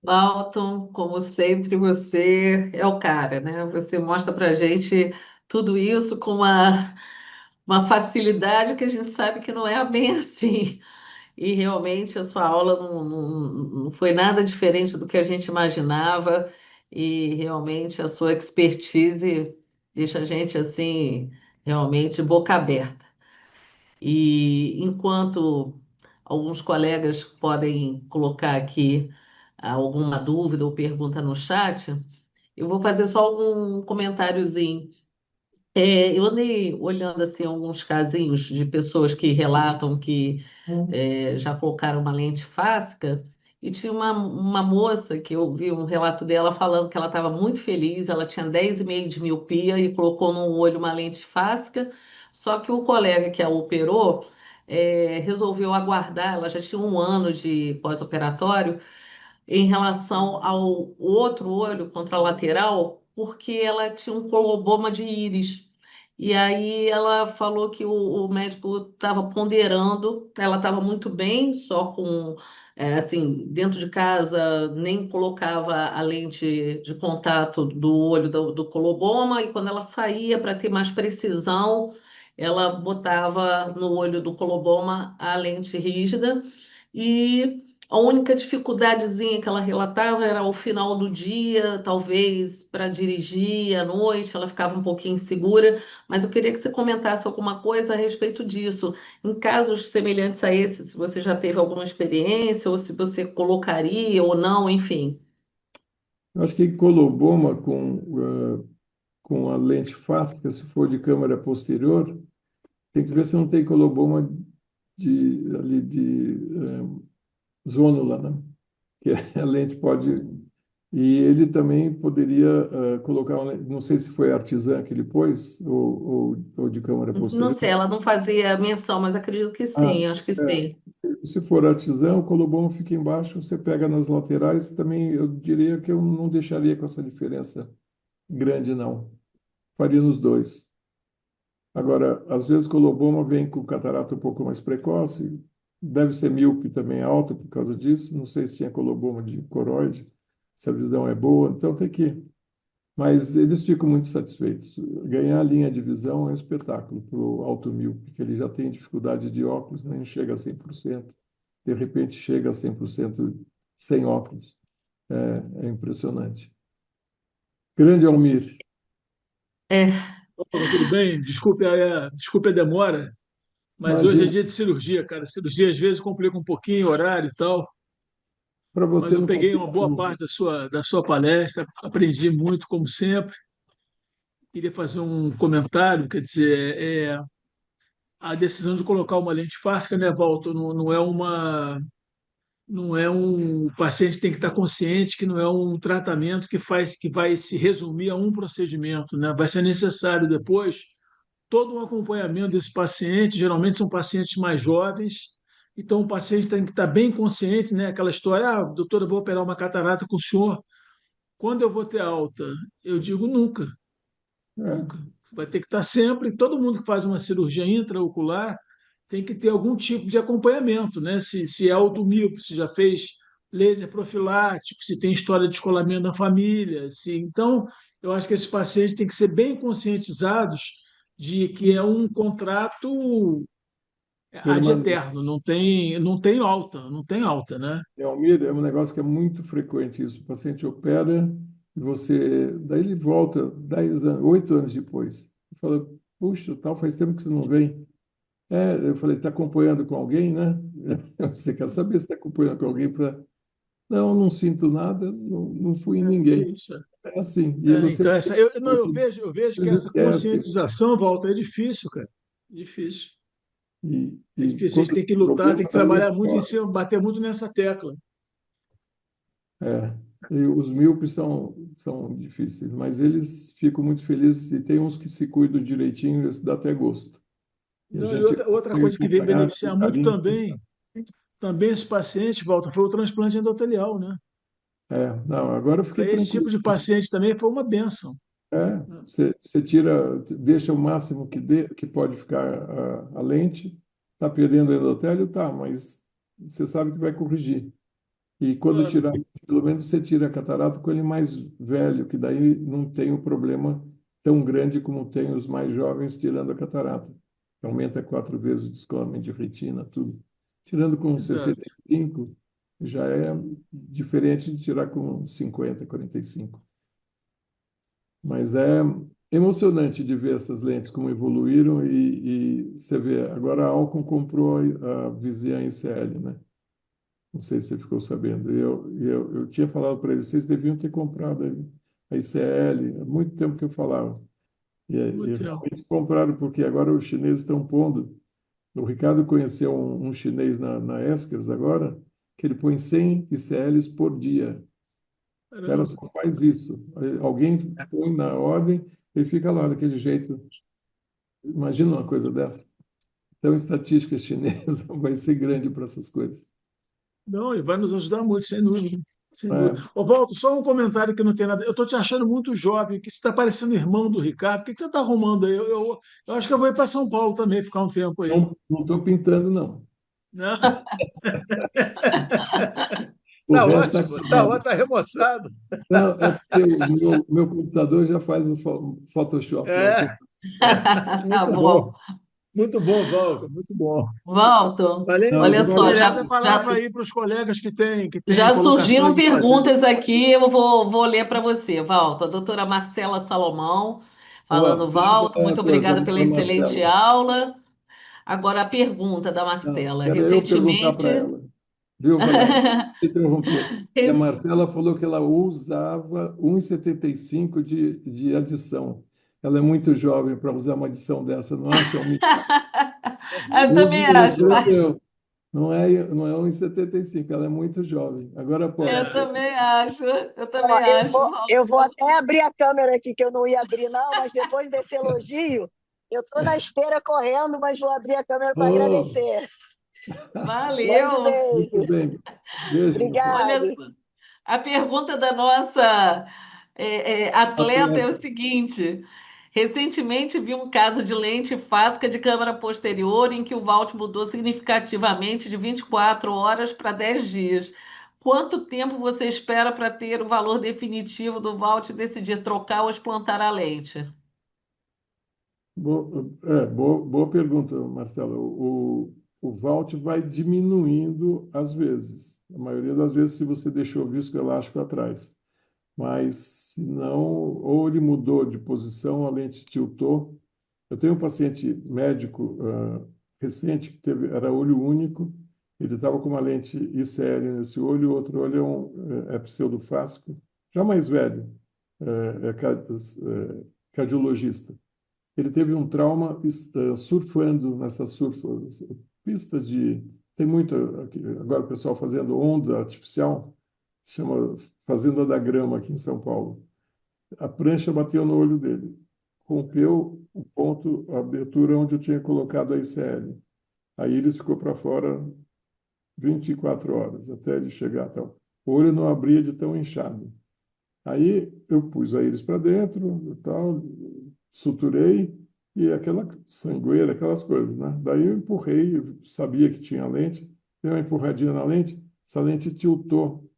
Walton, como sempre, você é o cara, né? Você mostra para a gente tudo isso com uma facilidade que a gente sabe que não é bem assim. E realmente a sua aula não foi nada diferente do que a gente imaginava, e realmente a sua expertise deixa a gente assim, realmente boca aberta. E enquanto alguns colegas podem colocar aqui alguma dúvida ou pergunta no chat, eu vou fazer só um comentáriozinho. Eu andei olhando assim alguns casinhos de pessoas que relatam que já colocaram uma lente fáscia e tinha uma moça que eu vi um relato dela falando que ela estava muito feliz, ela tinha 10,5 de miopia e colocou no olho uma lente fáscia, só que o colega que a operou resolveu aguardar, ela já tinha um ano de pós-operatório, em relação ao outro olho contralateral, porque ela tinha um coloboma de íris. E aí ela falou que o médico estava ponderando, ela estava muito bem, só com, assim, dentro de casa, nem colocava a lente de contato do olho do coloboma, e quando ela saía para ter mais precisão, ela botava no olho do coloboma a lente rígida e a única dificuldadezinha que ela relatava era ao final do dia, talvez para dirigir à noite, ela ficava um pouquinho insegura, mas eu queria que você comentasse alguma coisa a respeito disso. Em casos semelhantes a esse, se você já teve alguma experiência, ou se você colocaria ou não, enfim. Eu acho que coloboma com a lente fástica, se for de câmera posterior, tem que ver se não tem coloboma ali zônula, né? Que a lente pode. E ele também poderia colocar, não sei se foi artesã que ele pôs, ou de câmera Não posterior. sei, ela não fazia menção, mas acredito que Ah, sim, acho que é. sim. Se for artesã, o coloboma fica embaixo, você pega nas laterais, também eu diria que eu não deixaria com essa diferença grande, não. Faria nos dois. Agora, às vezes o coloboma vem com catarata um pouco mais precoce, deve ser míope também alto por causa disso, não sei se tinha coloboma de coroide, se a visão é boa, então tem que. Mas eles ficam muito satisfeitos. Ganhar a linha de visão é um espetáculo para o alto míope, porque ele já tem dificuldade de óculos, nem chega a 100%. De repente chega a 100% sem óculos. É impressionante. Grande Almir, É, Opa, tudo bem? Desculpe a demora, mas hoje é imagina, dia de cirurgia, cara. Cirurgia às vezes complica um pouquinho o horário e tal, para mas você eu não peguei uma complicar, boa parte da sua palestra, aprendi muito, como sempre. Queria fazer um comentário, quer dizer, a decisão de colocar uma lente fástica, né, Walter, o paciente tem que estar consciente que não é um tratamento que vai se resumir a um procedimento, né? Vai ser necessário depois todo um acompanhamento desse paciente, geralmente são pacientes mais jovens, então o paciente tem que estar bem consciente, né? Aquela história, doutor, eu vou operar uma catarata com o senhor, quando eu vou ter alta? Eu digo nunca, é, nunca. Vai ter que estar sempre, todo mundo que faz uma cirurgia intraocular tem que ter algum tipo de acompanhamento, né? Se é automíope, se já fez laser profilático, se tem história de descolamento na família, se então eu acho que esses pacientes têm que ser bem conscientizados de que é um contrato ad permanente. eterno, não tem alta, né? Almir, é um negócio que é muito frequente isso. O paciente opera e você, daí ele volta 10 anos, 8 anos depois. Fala, puxa, tal, faz tempo que você não vem. Eu falei, está acompanhando com alguém, né? Você quer saber se está acompanhando com alguém para. Não, não sinto nada, não fui em É ninguém. isso. É assim. E você Então não, eu vejo que eles essa esquecem. conscientização, Walter, é difícil, cara. Difícil. É E difícil. A quando gente tem que o lutar, tem problema que daí é trabalhar muito em pior. cima, bater muito nessa tecla. É. E os míopes são difíceis, mas eles ficam muito felizes e tem uns que se cuidam direitinho, isso dá até gosto. E a Não, e gente outra consegue coisa que veio acompanhar com beneficiar muito carinho. também esse paciente, Walter, foi o transplante endotelial, né? Não, agora eu fiquei Para esse tranquilo. tipo de paciente também foi uma benção. Você tira, deixa o máximo que pode ficar a lente, está perdendo o endotélio, tá, mas você sabe que vai corrigir. E quando Claro, tirar, pelo menos você tira a catarata com ele mais velho, que daí não tem o problema tão grande como tem os mais jovens tirando a catarata. Aumenta 4 vezes o descolamento de retina, tudo. Tirando com exato. 65, já é diferente de tirar com 50, 45. Mas é emocionante de ver essas lentes como evoluíram e você vê, agora a Alcon comprou a Visian ICL, né? Não sei se você ficou sabendo. Eu tinha falado para eles, vocês deviam ter comprado a ICL, há muito tempo que eu falava. E Muito tempo. realmente compraram, porque agora os chineses estão pondo. O Ricardo conheceu um chinês na Esquers agora, que ele põe 100 ICLs por dia. O cara Caramba. só faz isso. Aí alguém põe na ordem, ele fica lá daquele jeito. Imagina uma coisa dessa. Então, a estatística chinesa vai ser grande para essas coisas. Não, e vai nos ajudar muito, sem dúvida. Sem dúvida. É, Ô, Walter, só um comentário que não tem nada. Eu estou te achando muito jovem, que você está parecendo irmão do Ricardo. O que você está arrumando aí? Eu acho que eu vou ir para São Paulo também, ficar um tempo aí. não estou pintando, não. Né? O resto está Tá ótimo, acabado. tá remoçado. Não, é porque o meu computador já faz o Photoshop lá. É, Tá muito bom. bom. Muito bom, Walter, muito bom. Walter, Além Não, do olha que só, agora, falei, ainda falar para ir para os colegas que têm já surgiram colocações de fazer. perguntas aqui, eu vou ler para você, Walter. A doutora Marcela Salomão, falando, ó, deixa eu Walter, falar uma muito coisa, obrigada pela a excelente Marcela. aula. Agora a pergunta da Não, Marcela. era eu perguntar para Recentemente, ela. Viu, Valéria? Interromper. E a Marcela falou que ela usava 1,75 de adição. Ela é muito jovem para usar uma adição dessa, não acha? eu Use também e acho, resolveu. Não é 1,75, ela é muito jovem. Agora pode. eu também acho, eu Ó, também acho, eu vou Walter. até abrir a câmera aqui, que eu não ia abrir, não, mas depois desse elogio, eu estou na esteira correndo, mas vou abrir a câmera para Oh, agradecer. Grande Valeu. muito beijo. bem. Beijo, Marcelo. Olha Obrigado. só. A pergunta da nossa atleta é o Atleta. seguinte: recentemente vi um caso de lente fáscica de câmara posterior em que o Walt mudou significativamente de 24 horas para 10 dias. Quanto tempo você espera para ter o valor definitivo do Walt decidir trocar ou explantar a lente? Boa pergunta, Marcelo. O Valt vai diminuindo às vezes. A maioria das vezes, se você deixou o visco elástico atrás. Mas, se não, ou ele mudou de posição, a lente tiltou. Eu tenho um paciente médico recente que era olho único. Ele estava com uma lente ICL nesse olho, o outro olho é pseudofásico, já mais velho, cardiologista. Ele teve um trauma surfando nessas pistas de. Tem muito agora o pessoal fazendo onda artificial, chama Fazenda da Grama aqui em São Paulo. A prancha bateu no olho dele, rompeu o ponto, a abertura onde eu tinha colocado a ICL. A íris ficou para fora 24 horas até ele chegar até o olho não abria de tão inchado. Aí eu pus a íris para dentro, e tal, suturei e aquela sangueira, aquelas coisas, né? Daí eu empurrei, eu sabia que tinha lente, dei uma empurradinha na lente, essa lente tiltou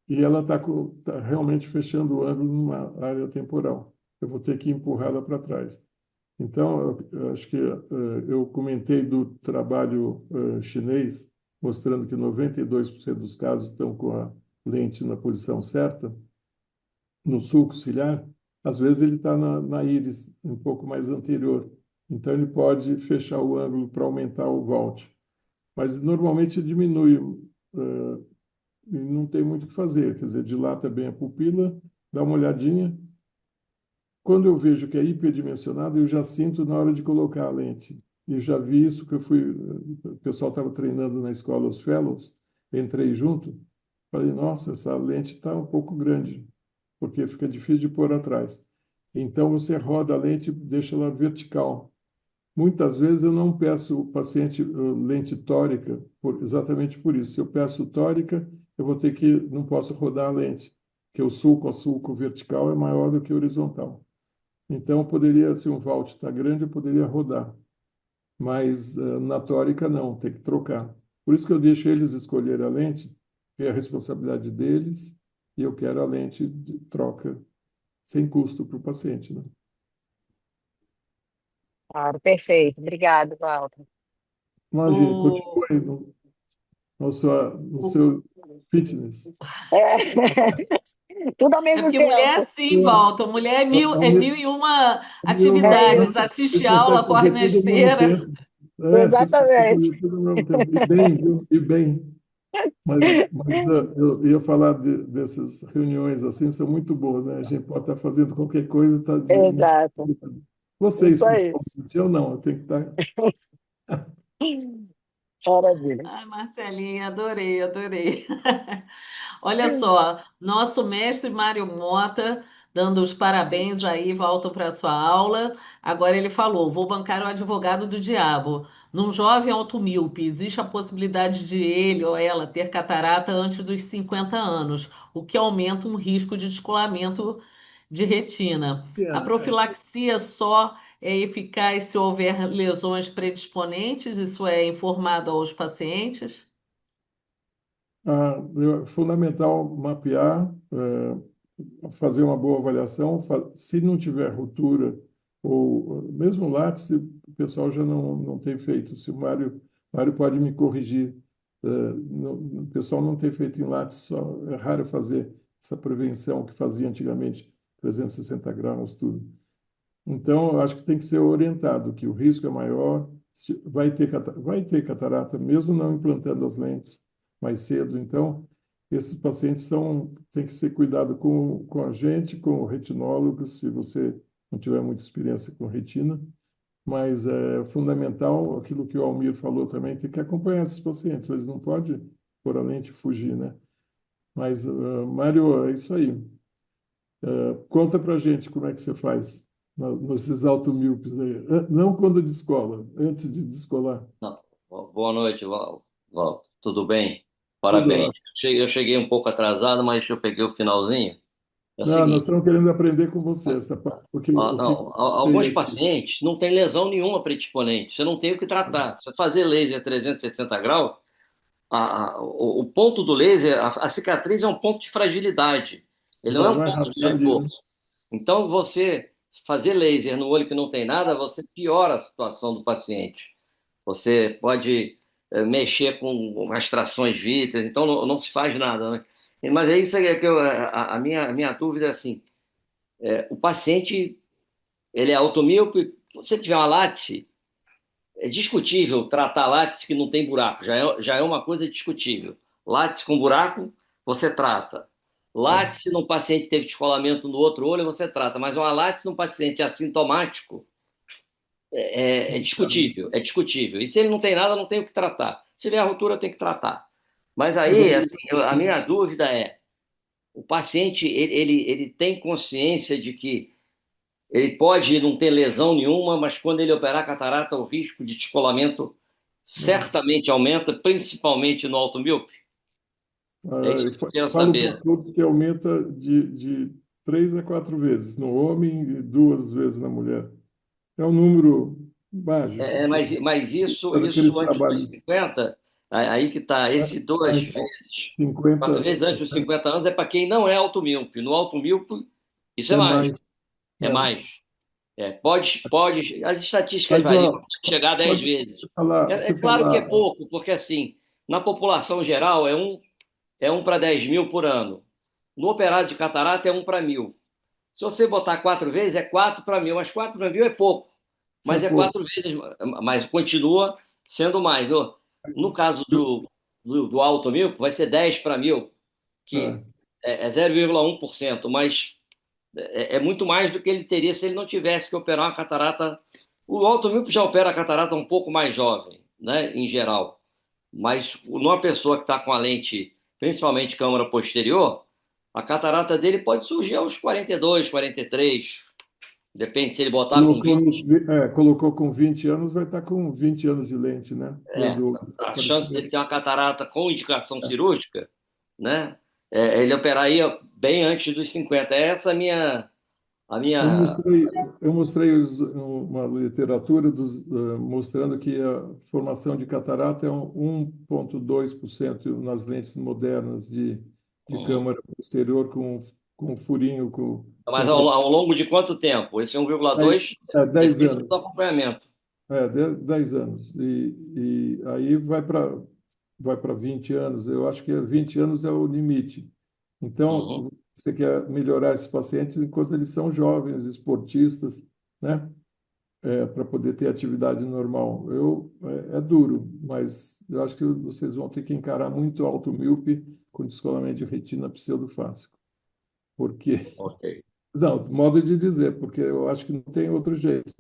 e ela está tá realmente fechando o ângulo numa área temporal. Eu vou ter que empurrá-la para trás. Então, eu acho que eu comentei do trabalho chinês, mostrando que 92% dos casos estão com a lente na posição certa, no sulco ciliar, às vezes ele está na íris, um pouco mais anterior. Então, ele pode fechar o ângulo para aumentar o Valt. Mas, normalmente, diminui e não tem muito o que fazer. Quer dizer, dilata bem a pupila, dá uma olhadinha. Quando eu vejo que é hiperdimensionado, eu já sinto na hora de colocar a lente. E eu já vi isso que o pessoal estava treinando na escola, os fellows, entrei junto, falei, nossa, essa lente está um pouco grande, porque fica difícil de pôr atrás. Então você roda a lente, deixa ela vertical. Muitas vezes eu não peço o paciente lente tórica, exatamente por isso. Se eu peço tórica, eu vou ter que, não posso rodar a lente, porque o sulco a sulco vertical é maior do que o horizontal. Então, poderia, se um vault está grande, eu poderia rodar, mas na tórica não, tem que trocar. Por isso que eu deixo eles escolher a lente, que é a responsabilidade deles, e eu quero a lente de troca sem custo para o paciente, né? Claro, perfeito. Obrigado, Walter. Imagine, continue O, aí no seu fitness. É. Tudo ao É mesmo porque mulher é tempo. assim, Walter. Mulher é mil e uma É atividades. isso. Assiste Vocês aula, conseguem corre fazer na tudo ao mesmo esteira. tempo. Vocês conseguem Exatamente. fazer tudo ao mesmo tempo. E bem, viu? E bem. Mas eu ia falar dessas reuniões assim, são muito boas, né? A gente pode estar fazendo qualquer coisa, está de. Exato. Vocês, Isso aí. principalmente, eu não, eu tenho que estar. Maravilha. Ai, Marcelinha, adorei, adorei. Olha só, nosso mestre Mário Mota, dando os parabéns aí, volta para a sua aula. Agora ele falou: vou bancar o advogado do diabo. Num jovem automíope, existe a possibilidade de ele ou ela ter catarata antes dos 50 anos, o que aumenta um risco de descolamento de retina. A Pena. profilaxia só é eficaz se houver lesões predisponentes, isso é informado aos pacientes? É fundamental mapear, fazer uma boa avaliação. Se não tiver ruptura ou mesmo látice, o pessoal já não tem feito. Se o Mário pode me corrigir, o pessoal não tem feito em látice, só é raro fazer essa prevenção que fazia antigamente, 360 graus, tudo. Então, eu acho que tem que ser orientado, que o risco é maior, vai ter catarata, mesmo não implantando as lentes mais cedo. Então, esses pacientes tem que ser cuidado com a gente, com o retinólogo, se você não tiver muita experiência com retina. Mas é fundamental, aquilo que o Almir falou também, tem que acompanhar esses pacientes, eles não podem, por a lente, fugir, né? Mas, Mário, é isso aí. Conta pra gente como é que você faz nesses automíopes aí. Não quando descola, antes de descolar. Não. Boa noite, Val. Tudo bem? Tudo Parabéns. ótimo. Eu cheguei um pouco atrasado, mas eu peguei o finalzinho. É o Não, nós seguinte, estamos querendo aprender com você essa parte, porque o que eu não, sei alguns aqui, pacientes não têm lesão nenhuma predisponente, você não tem o que tratar. Se você fazer laser 360 graus, o ponto do laser, a cicatriz é um ponto de fragilidade, ele não é um vai ponto de rasgar ali, né? reforço. Então, você fazer laser no olho que não tem nada, você piora a situação do paciente. Você pode mexer com as trações vítreas, então não se faz nada, né? Mas é isso que a minha dúvida é assim, o paciente, ele é automíope, se você tiver uma látice, é discutível tratar látice que não tem buraco, já é uma coisa discutível. Látice com buraco, você trata. É. Látice num paciente que teve descolamento no outro olho, você trata. Mas uma látice num paciente assintomático é discutível, é discutível. E se ele não tem nada, não tem o que tratar. Se tiver a ruptura, tem que tratar. Mas aí, Agora, assim, a minha dúvida é, o paciente, ele tem consciência de que ele pode não ter lesão nenhuma, mas quando ele operar catarata, o risco de descolamento certamente aumenta, principalmente no automíope. É isso eu que eu quero falo para saber. todos que aumenta de 3 a 4 vezes no homem e 2 vezes na mulher. É um número mágico. Mas isso Aqueles antes dos trabalhos 50, aí que está, esse duas então, vezes, 50 quatro vezes antes dos 50 anos é para quem não é automíope. No automíope, isso é é mais, mais. é É. mais. Pode, as estatísticas Mas, variam, ó, pode chegar a só 10 de vezes. É você claro que é falar, pouco, porque assim, na população geral é um para 10 mil por ano. No operário de catarata é 1 para 1.000. Se você botar 4 vezes, é 4 para 1.000, mas 4 para 1.000 é pouco. é Mas é pouco. 4 vezes, mas continua sendo mais. No caso do alto mil, vai ser 10 para 1.000, que É. é 0,1%, mas é muito mais do que ele teria se ele não tivesse que operar uma catarata. O alto míope já opera a catarata um pouco mais jovem, né, em geral. Mas numa pessoa que está com a lente, principalmente câmara posterior, a catarata dele pode surgir aos 42, 43. Depende se ele botar com Colocou, 20. colocou com 20 anos, vai estar com 20 anos de lente, né? É, Do a chance dele aparecimento. ter uma catarata com indicação cirúrgica, né? Ele operaria bem antes dos 50. Essa é a Eu minha. mostrei, eu mostrei uma literatura mostrando que a formação de catarata é 1,2% nas lentes modernas de Uhum. câmara posterior com furinho, Mas sem proteção. ao longo de quanto tempo? Esse 1,2 10 depende do anos. acompanhamento. 10 anos. E aí vai para 20 anos. Eu acho que 20 anos é o limite. Uhum. Então, você quer melhorar esses pacientes enquanto eles são jovens, esportistas, né? Para poder ter atividade normal. É duro, mas eu acho que vocês vão ter que encarar muito alto míope com descolamento de retina pseudofásico. Porque, Ok. não, modo de dizer, porque eu acho que não tem outro jeito.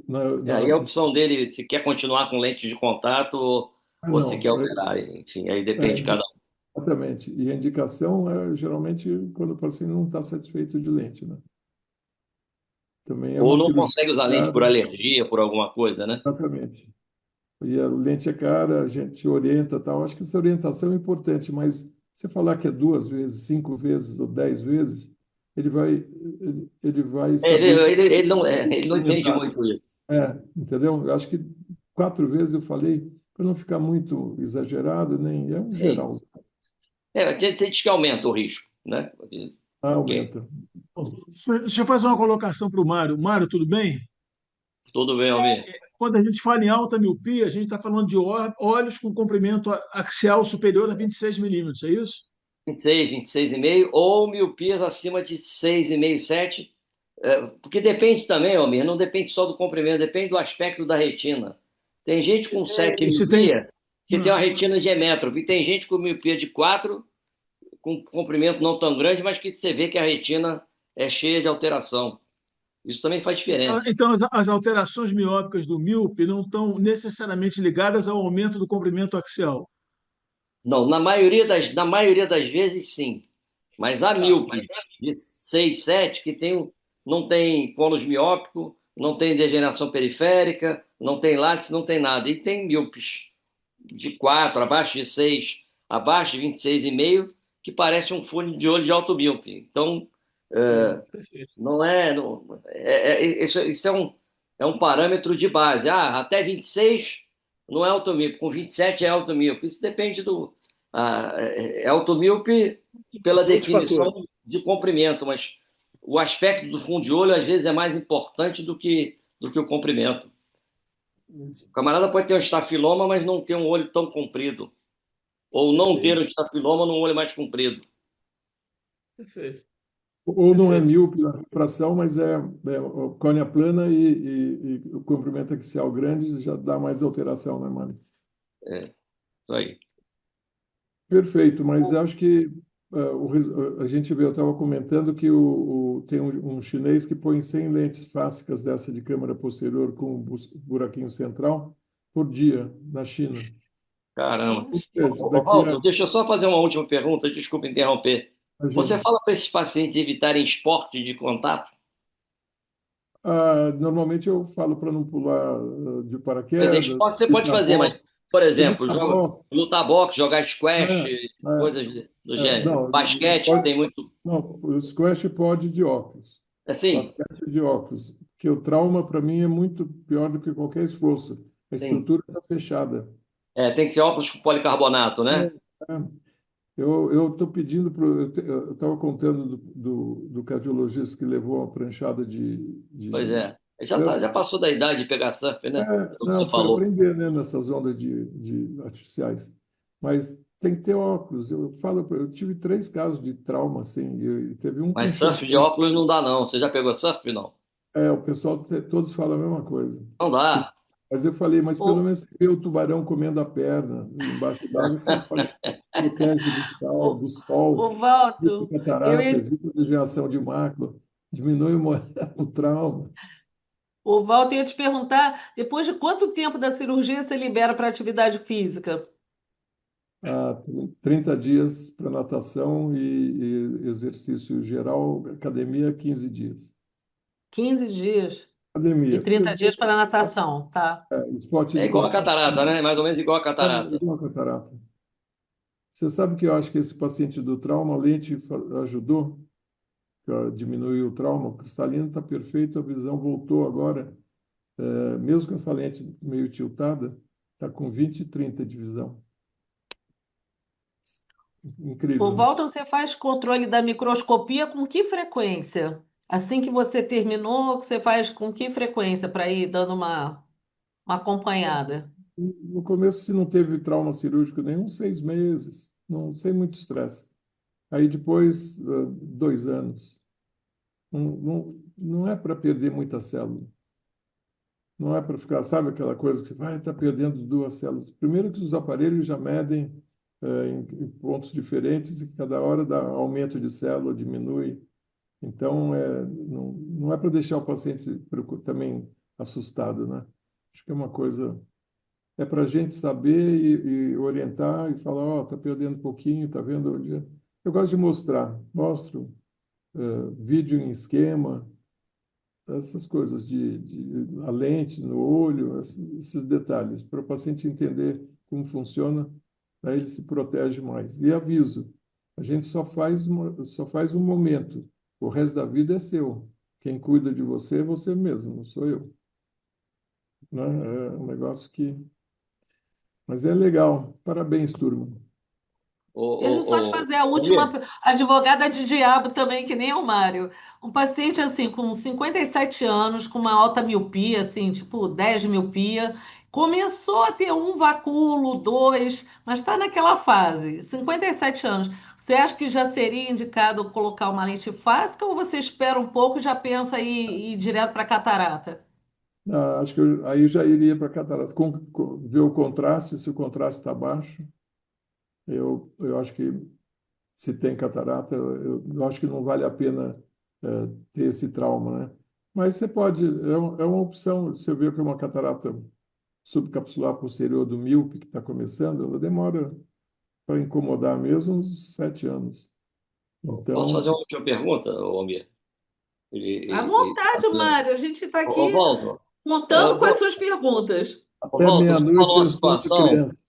Na, Aí na, a opção dele, se quer continuar com lente de contato ou se quer não, operar. Enfim, aí é, depende de cada um. exatamente. E a indicação é geralmente quando o paciente não está satisfeito de lente, né? Também é Ou uma não cirurgia consegue usar lente por cara, alergia, por alguma coisa, né? exatamente. E a lente é cara, a gente orienta tal. Acho que essa orientação é importante, mas você falar que é 2 vezes, 5 vezes ou 10 vezes, ele vai saber que Ele não entende orientar. muito isso. Entendeu? Eu acho que 4 vezes eu falei, para não ficar muito exagerado, nem é um Sim. geral. A gente diz que aumenta o risco, né? Ok. Aumenta. Deixa eu fazer uma colocação para o Mário. Mário, tudo bem? Tudo bem, Almir? Quando a gente fala em alta miopia, a gente está falando de olhos com comprimento axial superior a 26 milímetros, é isso? 26, 26,5 ou miopias acima de 6,5, 7. Porque depende também, Almir, não depende só do comprimento, depende do aspecto da retina. Tem gente com 7 E se tem. miopia que tem uma retina de emétrope, e tem gente com miopia de 4 com comprimento não tão grande, mas que você vê que a retina é cheia de alteração. Isso também faz diferença. Então, as alterações miópicas do míope não estão necessariamente ligadas ao aumento do comprimento axial. Não, na maioria das vezes, sim. Mas há Tá. míopes de 6, 7 que não tem cônus miópico, não tem degeneração periférica, não tem látice, não tem nada. E tem míopes de 4, abaixo de 6, abaixo de 26,5, que parece um fone de olho de alto míope. Então, Perfeito. não é. Isso é um parâmetro de base. Ah, até 26 não é alto míope, com 27 é alto míope. Isso depende do. É alto míope pela Outros definição fatores. de comprimento, mas o aspecto do fundo de olho às vezes é mais importante do que o comprimento. O camarada pode ter um estafiloma, mas não ter um olho tão comprido. Ou não ter um Perfeito. estafiloma num olho mais comprido. Perfeito. Ou não é Perfeito. míope na refração, mas é córnea plana e o comprimento axial grande já dá mais alteração, né, Mário? Isso aí. Perfeito, mas acho que a gente vê, eu estava comentando que tem um chinês que põe 100 lentes fásicas dessa de câmera posterior com buraquinho central por dia na China. Caramba. Ou seja, daqui Walter, deixa eu só fazer uma última pergunta, desculpa interromper. Você imagina. fala para esses pacientes evitarem esporte de contato? Normalmente eu falo para não pular de Quer dizer, paraquedas, esporte você pode evitar fazer, mas, boxe, por exemplo, evitar boxe. lutar boxe, jogar squash, É, é, coisas do gênero. não, Basquete, que pode, tem muito. não, o squash pode de óculos. Assim, Basquete de óculos, que o trauma para mim é muito pior do que qualquer esforço. A sim. estrutura está fechada. Tem que ser óculos com policarbonato, né? É. Eu estou pedindo para. Eu estava contando do cardiologista que levou uma pranchada Pois de é. Já surf. passou da idade de pegar surf, né? Como você Não, foi falou. aprender, né, nessas ondas de artificiais. Mas tem que ter óculos. Eu falo, eu tive 3 casos de trauma, assim, e teve um com Mas surf de choque. óculos não dá, não. Você já pegou surf? Não. O pessoal todos falam a mesma coisa. Não dá. Mas eu falei, mas pelo O, menos você vê o tubarão comendo a perna embaixo d'água, você protege do sal, o, do sol, o evita Walter, eu catarata, ia, evita degeneração de mácula, diminui o trauma. o Walter ia te perguntar, depois de quanto tempo da cirurgia você libera para atividade física? 30 dias para natação e exercício geral, academia 15 dias. 15 dias e Academia, porque 30 dias para natação, tá? esporte É de igual a contato catarata, né? Mais ou menos igual a é catarata. igual a catarata. Você sabe que eu acho que esse paciente do trauma, a lente ajudou a diminuir o trauma, o cristalino está perfeito, a visão voltou agora, mesmo com essa lente meio tiltada, está com 20 e 30 de visão. O Incrível, né? Walter, você faz controle da microscopia com que frequência? Assim que você terminou, você faz com que frequência para ir dando uma acompanhada? No começo, se não teve trauma cirúrgico nenhum, 6 meses, não sem muito estresse. Aí depois, 2 anos. Não é para perder muita célula. Não é para ficar, sabe aquela coisa que vai estar perdendo 2 células. Primeiro que os aparelhos já medem em pontos diferentes e cada hora dá aumento de célula, diminui. Então, não é para deixar o paciente também assustado, né? Acho que é uma coisa, é para a gente saber e orientar e falar, ó, está perdendo um pouquinho, está vendo? Eu gosto de mostrar, mostro vídeo em esquema, essas coisas de a lente no olho, esses detalhes, para o paciente entender como funciona, aí ele se protege mais. E aviso, a gente só faz um momento, o resto da vida é seu. Quem cuida de você é você mesmo, não sou eu. Né? É um negócio que. Mas é legal. Parabéns, turma. Deixa eu só te fazer a última, Almir, advogada de diabo também, que nem o Mário. Um paciente assim, com 57 anos, com uma alta miopia, assim, tipo 10 de miopia, começou a ter um vacúolo, dois, mas está naquela fase, 57 anos. Você acha que já seria indicado colocar uma lente fásica ou você espera um pouco e já pensa em ir direto para catarata? Acho que aí eu já iria para catarata, ver o contraste, se o contraste está baixo. Eu acho que se tem catarata, eu acho que não vale a pena ter esse trauma, né? Mas você pode, é uma opção. Você vê que é uma catarata subcapsular posterior do míope que está começando, ela demora para incomodar mesmo uns 7 anos. posso Então, fazer uma última pergunta, Almir? À vontade, Mário, a gente está aqui Walter, contando com as suas perguntas. até Você meia-noite falou uma eles estão com situação, criança.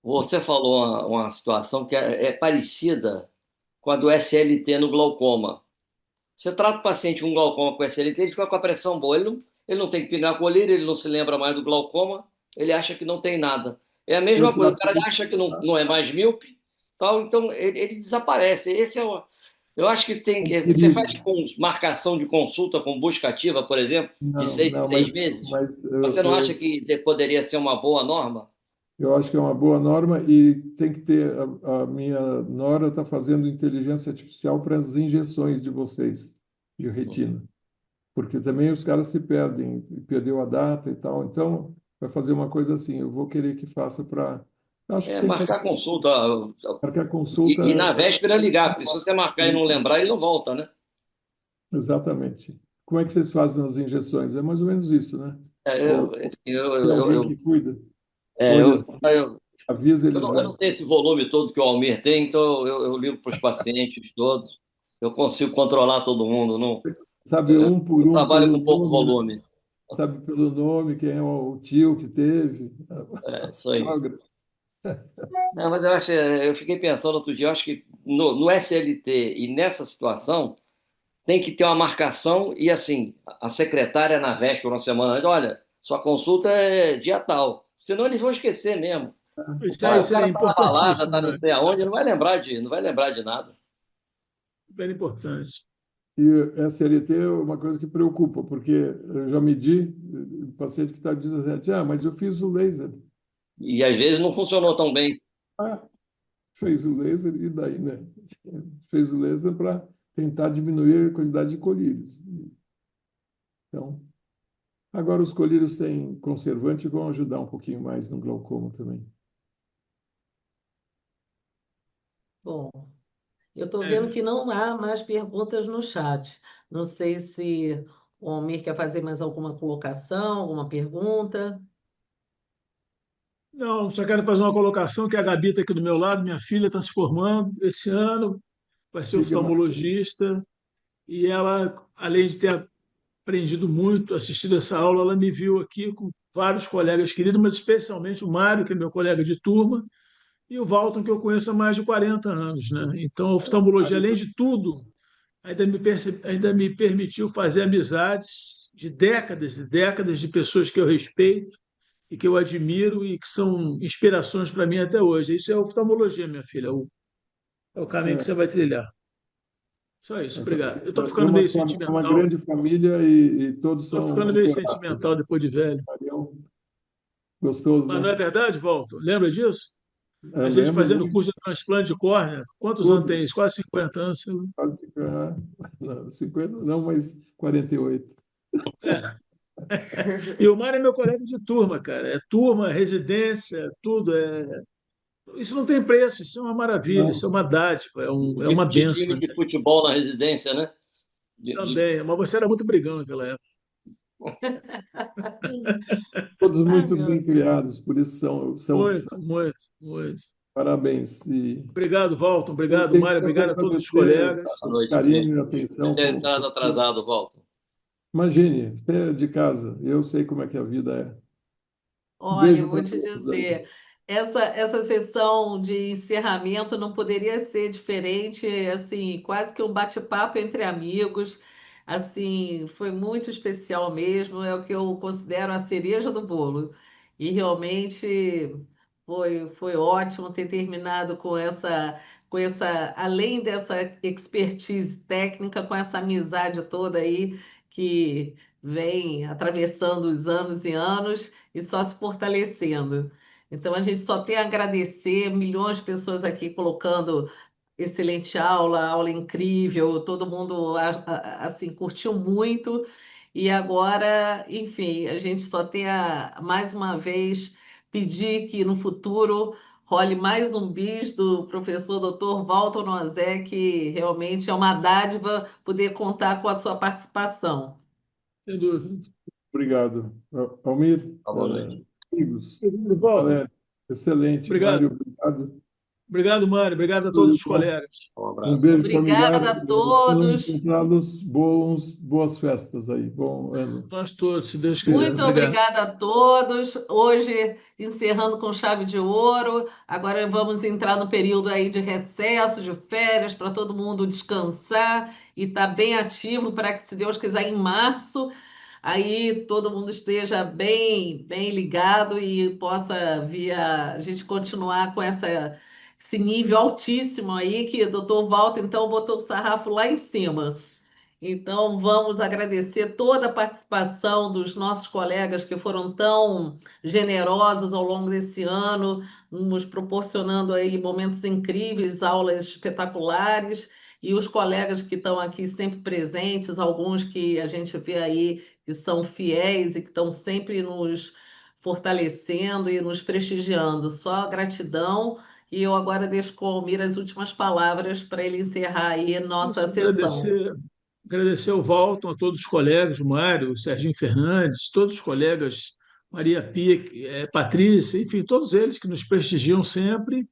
você falou uma situação que é parecida com a do SLT no glaucoma. Você trata o paciente com glaucoma com SLT, ele fica com a pressão boa, ele não tem que pingar a colírio, ele não se lembra mais do glaucoma, ele acha que não tem nada. É a Eu mesma coisa, o cara tratei, acha que não é mais míope, tal, então ele desaparece. Esse é o, eu acho que tem, um você faz perigo. marcação de consulta com busca ativa, por exemplo, de Não, 6 em 6 meses. mas Você não acha que poderia ser uma boa norma? eu acho que é uma boa norma e tem que ter. A minha nora está fazendo inteligência artificial para as injeções de vocês, de retina, porque também os caras se perdem, perdeu a data e tal. Então, vai fazer uma coisa assim. Eu vou querer que faça para. Acho que É, tem que fazer marcar consulta porque a consulta. e na véspera ligar, porque se você marcar e não lembrar, ele não volta, né? Exatamente. Como é que vocês fazem as injeções? É mais ou menos isso, né? É, Ou tem alguém que cuida? Ou é, eles eu, eu, avisa, eles eu não vão. tenho esse volume todo que o Almir tem, então eu ligo para os pacientes todos, eu consigo controlar todo mundo, não, Sabe um por eu um trabalho pelo com pouco nome, né? volume. Sabe pelo nome quem é o tio que teve, É a isso aí. sogra. Não, mas eu fiquei pensando outro dia, eu acho que no SLT e nessa situação, tem que ter uma marcação e assim, a secretária na véspera, uma semana antes, olha, sua consulta é dia tal. Senão eles vão esquecer mesmo. O cara, o Isso é cara tá na balada, importantíssimo, tá não né? sei aonde, não vai lembrar de nada. Bem importante. E SLT é uma coisa que preocupa, porque eu já medi o paciente que está dizendo, mas eu fiz o laser. E às vezes não funcionou tão bem. Ah, fez o laser e daí, né? Fez o laser para tentar diminuir a quantidade de colírios. Então, agora os colírios têm conservante e vão ajudar um pouquinho mais no glaucoma também. Bom, eu estou vendo É, que não há mais perguntas no chat. Não sei se o Almir quer fazer mais alguma colocação, alguma pergunta. não, só quero fazer uma colocação que a Gabi está aqui do meu lado, minha filha está se formando esse ano, vai ser Diga mais. oftalmologista, e ela, além de ter aprendido muito, assistido essa aula, ela me viu aqui com vários colegas queridos, mas especialmente o Mário, que é meu colega de turma, e o Walton, que eu conheço há mais de 40 anos, né? Então, a oftalmologia, além de tudo, ainda me permitiu fazer amizades de décadas e décadas de pessoas que eu respeito e que eu admiro e que são inspirações para mim até hoje. Isso é oftalmologia, minha filha, é o caminho que você É, vai trilhar. Só isso, obrigado. Eu estou é ficando meio uma sentimental, grande família e todos estou são ficando meio ancorados, sentimental né? depois de velho. Marião, gostoso, Mas não né? é verdade, Walter? Lembra disso? Eu A gente lembro fazendo muito, curso de transplante de córnea. Quantos anos tem tudo. isso? Quase 50 anos. Pode ficar, não, 50, não, mas 48. É. E o Mário é meu colega de turma, cara. É turma, residência, tudo. Isso não tem preço, isso é uma maravilha, isso é Não, uma dádiva, é uma De benção, time né? de futebol na residência, né? De Também. Mas você era muito brigão naquela época. todos Ai, muito meu bem criados, por isso são o que Muito, são. muito, muito. Parabéns. E Obrigado, Walton. eu Obrigado, tenho que Mário. até Obrigado a todos os agradecer colegas. boa esse noite, Almir. carinho e Desculpe atenção. ter entrado atrasado, Walter. Imagine, você é de casa, eu sei como é que a vida é. Um olha, eu beijo vou para te todos aí. dizer, essa sessão de encerramento não poderia ser diferente, assim, quase que um bate-papo entre amigos, assim, foi muito especial mesmo, é o que eu considero a cereja do bolo. E realmente Foi ótimo ter terminado além dessa expertise técnica, com essa amizade toda aí que vem atravessando os anos e anos e só se fortalecendo. Então a gente só tem a agradecer, milhões de pessoas aqui colocando excelente aula, aula incrível, todo mundo assim curtiu muito. E agora, enfim, a gente só tem a mais uma vez pedir que no futuro role mais um bis do professor Dr. Walter Nozé, que realmente é uma dádiva poder contar com a sua participação. Sem dúvida. Obrigado. Almir, Boa noite. amigos, Volta. Valério, excelente. Obrigado. Mário, obrigado. Obrigado, Mário. Obrigado a Tudo todos de os bom. colegas. Um Um abraço. beijo familiar. Obrigada a Se não todos. encontrá-los, boas festas aí. Bom ano. Nós todos, se Deus quiser. Muito Obrigado. obrigada a todos. Hoje, encerrando com chave de ouro. Agora vamos entrar no período aí de recesso, de férias, para todo mundo descansar e estar bem ativo para que, se Deus quiser, em março, aí todo mundo esteja bem ligado e possa a gente continuar com esse nível altíssimo aí que o doutor Walter, então, botou o sarrafo lá em cima. Então, vamos agradecer toda a participação dos nossos colegas que foram tão generosos ao longo desse ano, nos proporcionando aí momentos incríveis, aulas espetaculares, e os colegas que estão aqui sempre presentes, alguns que a gente vê aí que são fiéis e que estão sempre nos fortalecendo e nos prestigiando. Só gratidão. E eu agora deixo com o Almir as últimas palavras para ele encerrar aí nossa Isso, sessão. agradecer ao Walton, a todos os colegas, o Mário, o Serginho Fernandes, todos os colegas, Maria Pia, Patrícia, enfim, todos eles que nos prestigiam sempre.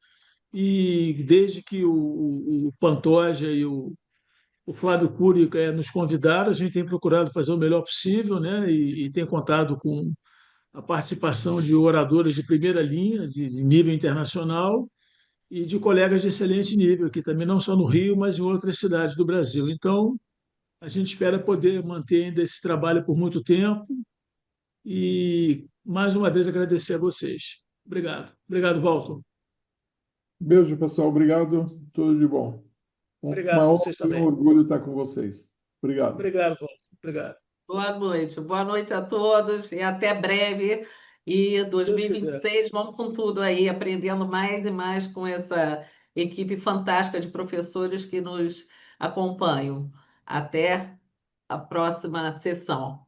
E desde que o Pantoja e o Flávio Cury nos convidaram, a gente tem procurado fazer o melhor possível, né? E tem contado com a participação de oradores de primeira linha, de nível internacional, e de colegas de excelente nível aqui também, não só no Rio, mas em outras cidades do Brasil. Então, a gente espera poder manter ainda esse trabalho por muito tempo e, mais uma vez, agradecer a vocês. Obrigado. Obrigado, Walter. Beijo, pessoal. Obrigado. Tudo de bom. Obrigado Uma a honra vocês e um também. orgulho estar com vocês. Obrigado. Obrigado, Walter. Obrigado. Boa noite. Boa noite a todos e até breve. E Se Deus quiser. 2026, vamos com tudo aí, aprendendo mais e mais com essa equipe fantástica de professores que nos acompanham. Até a próxima sessão.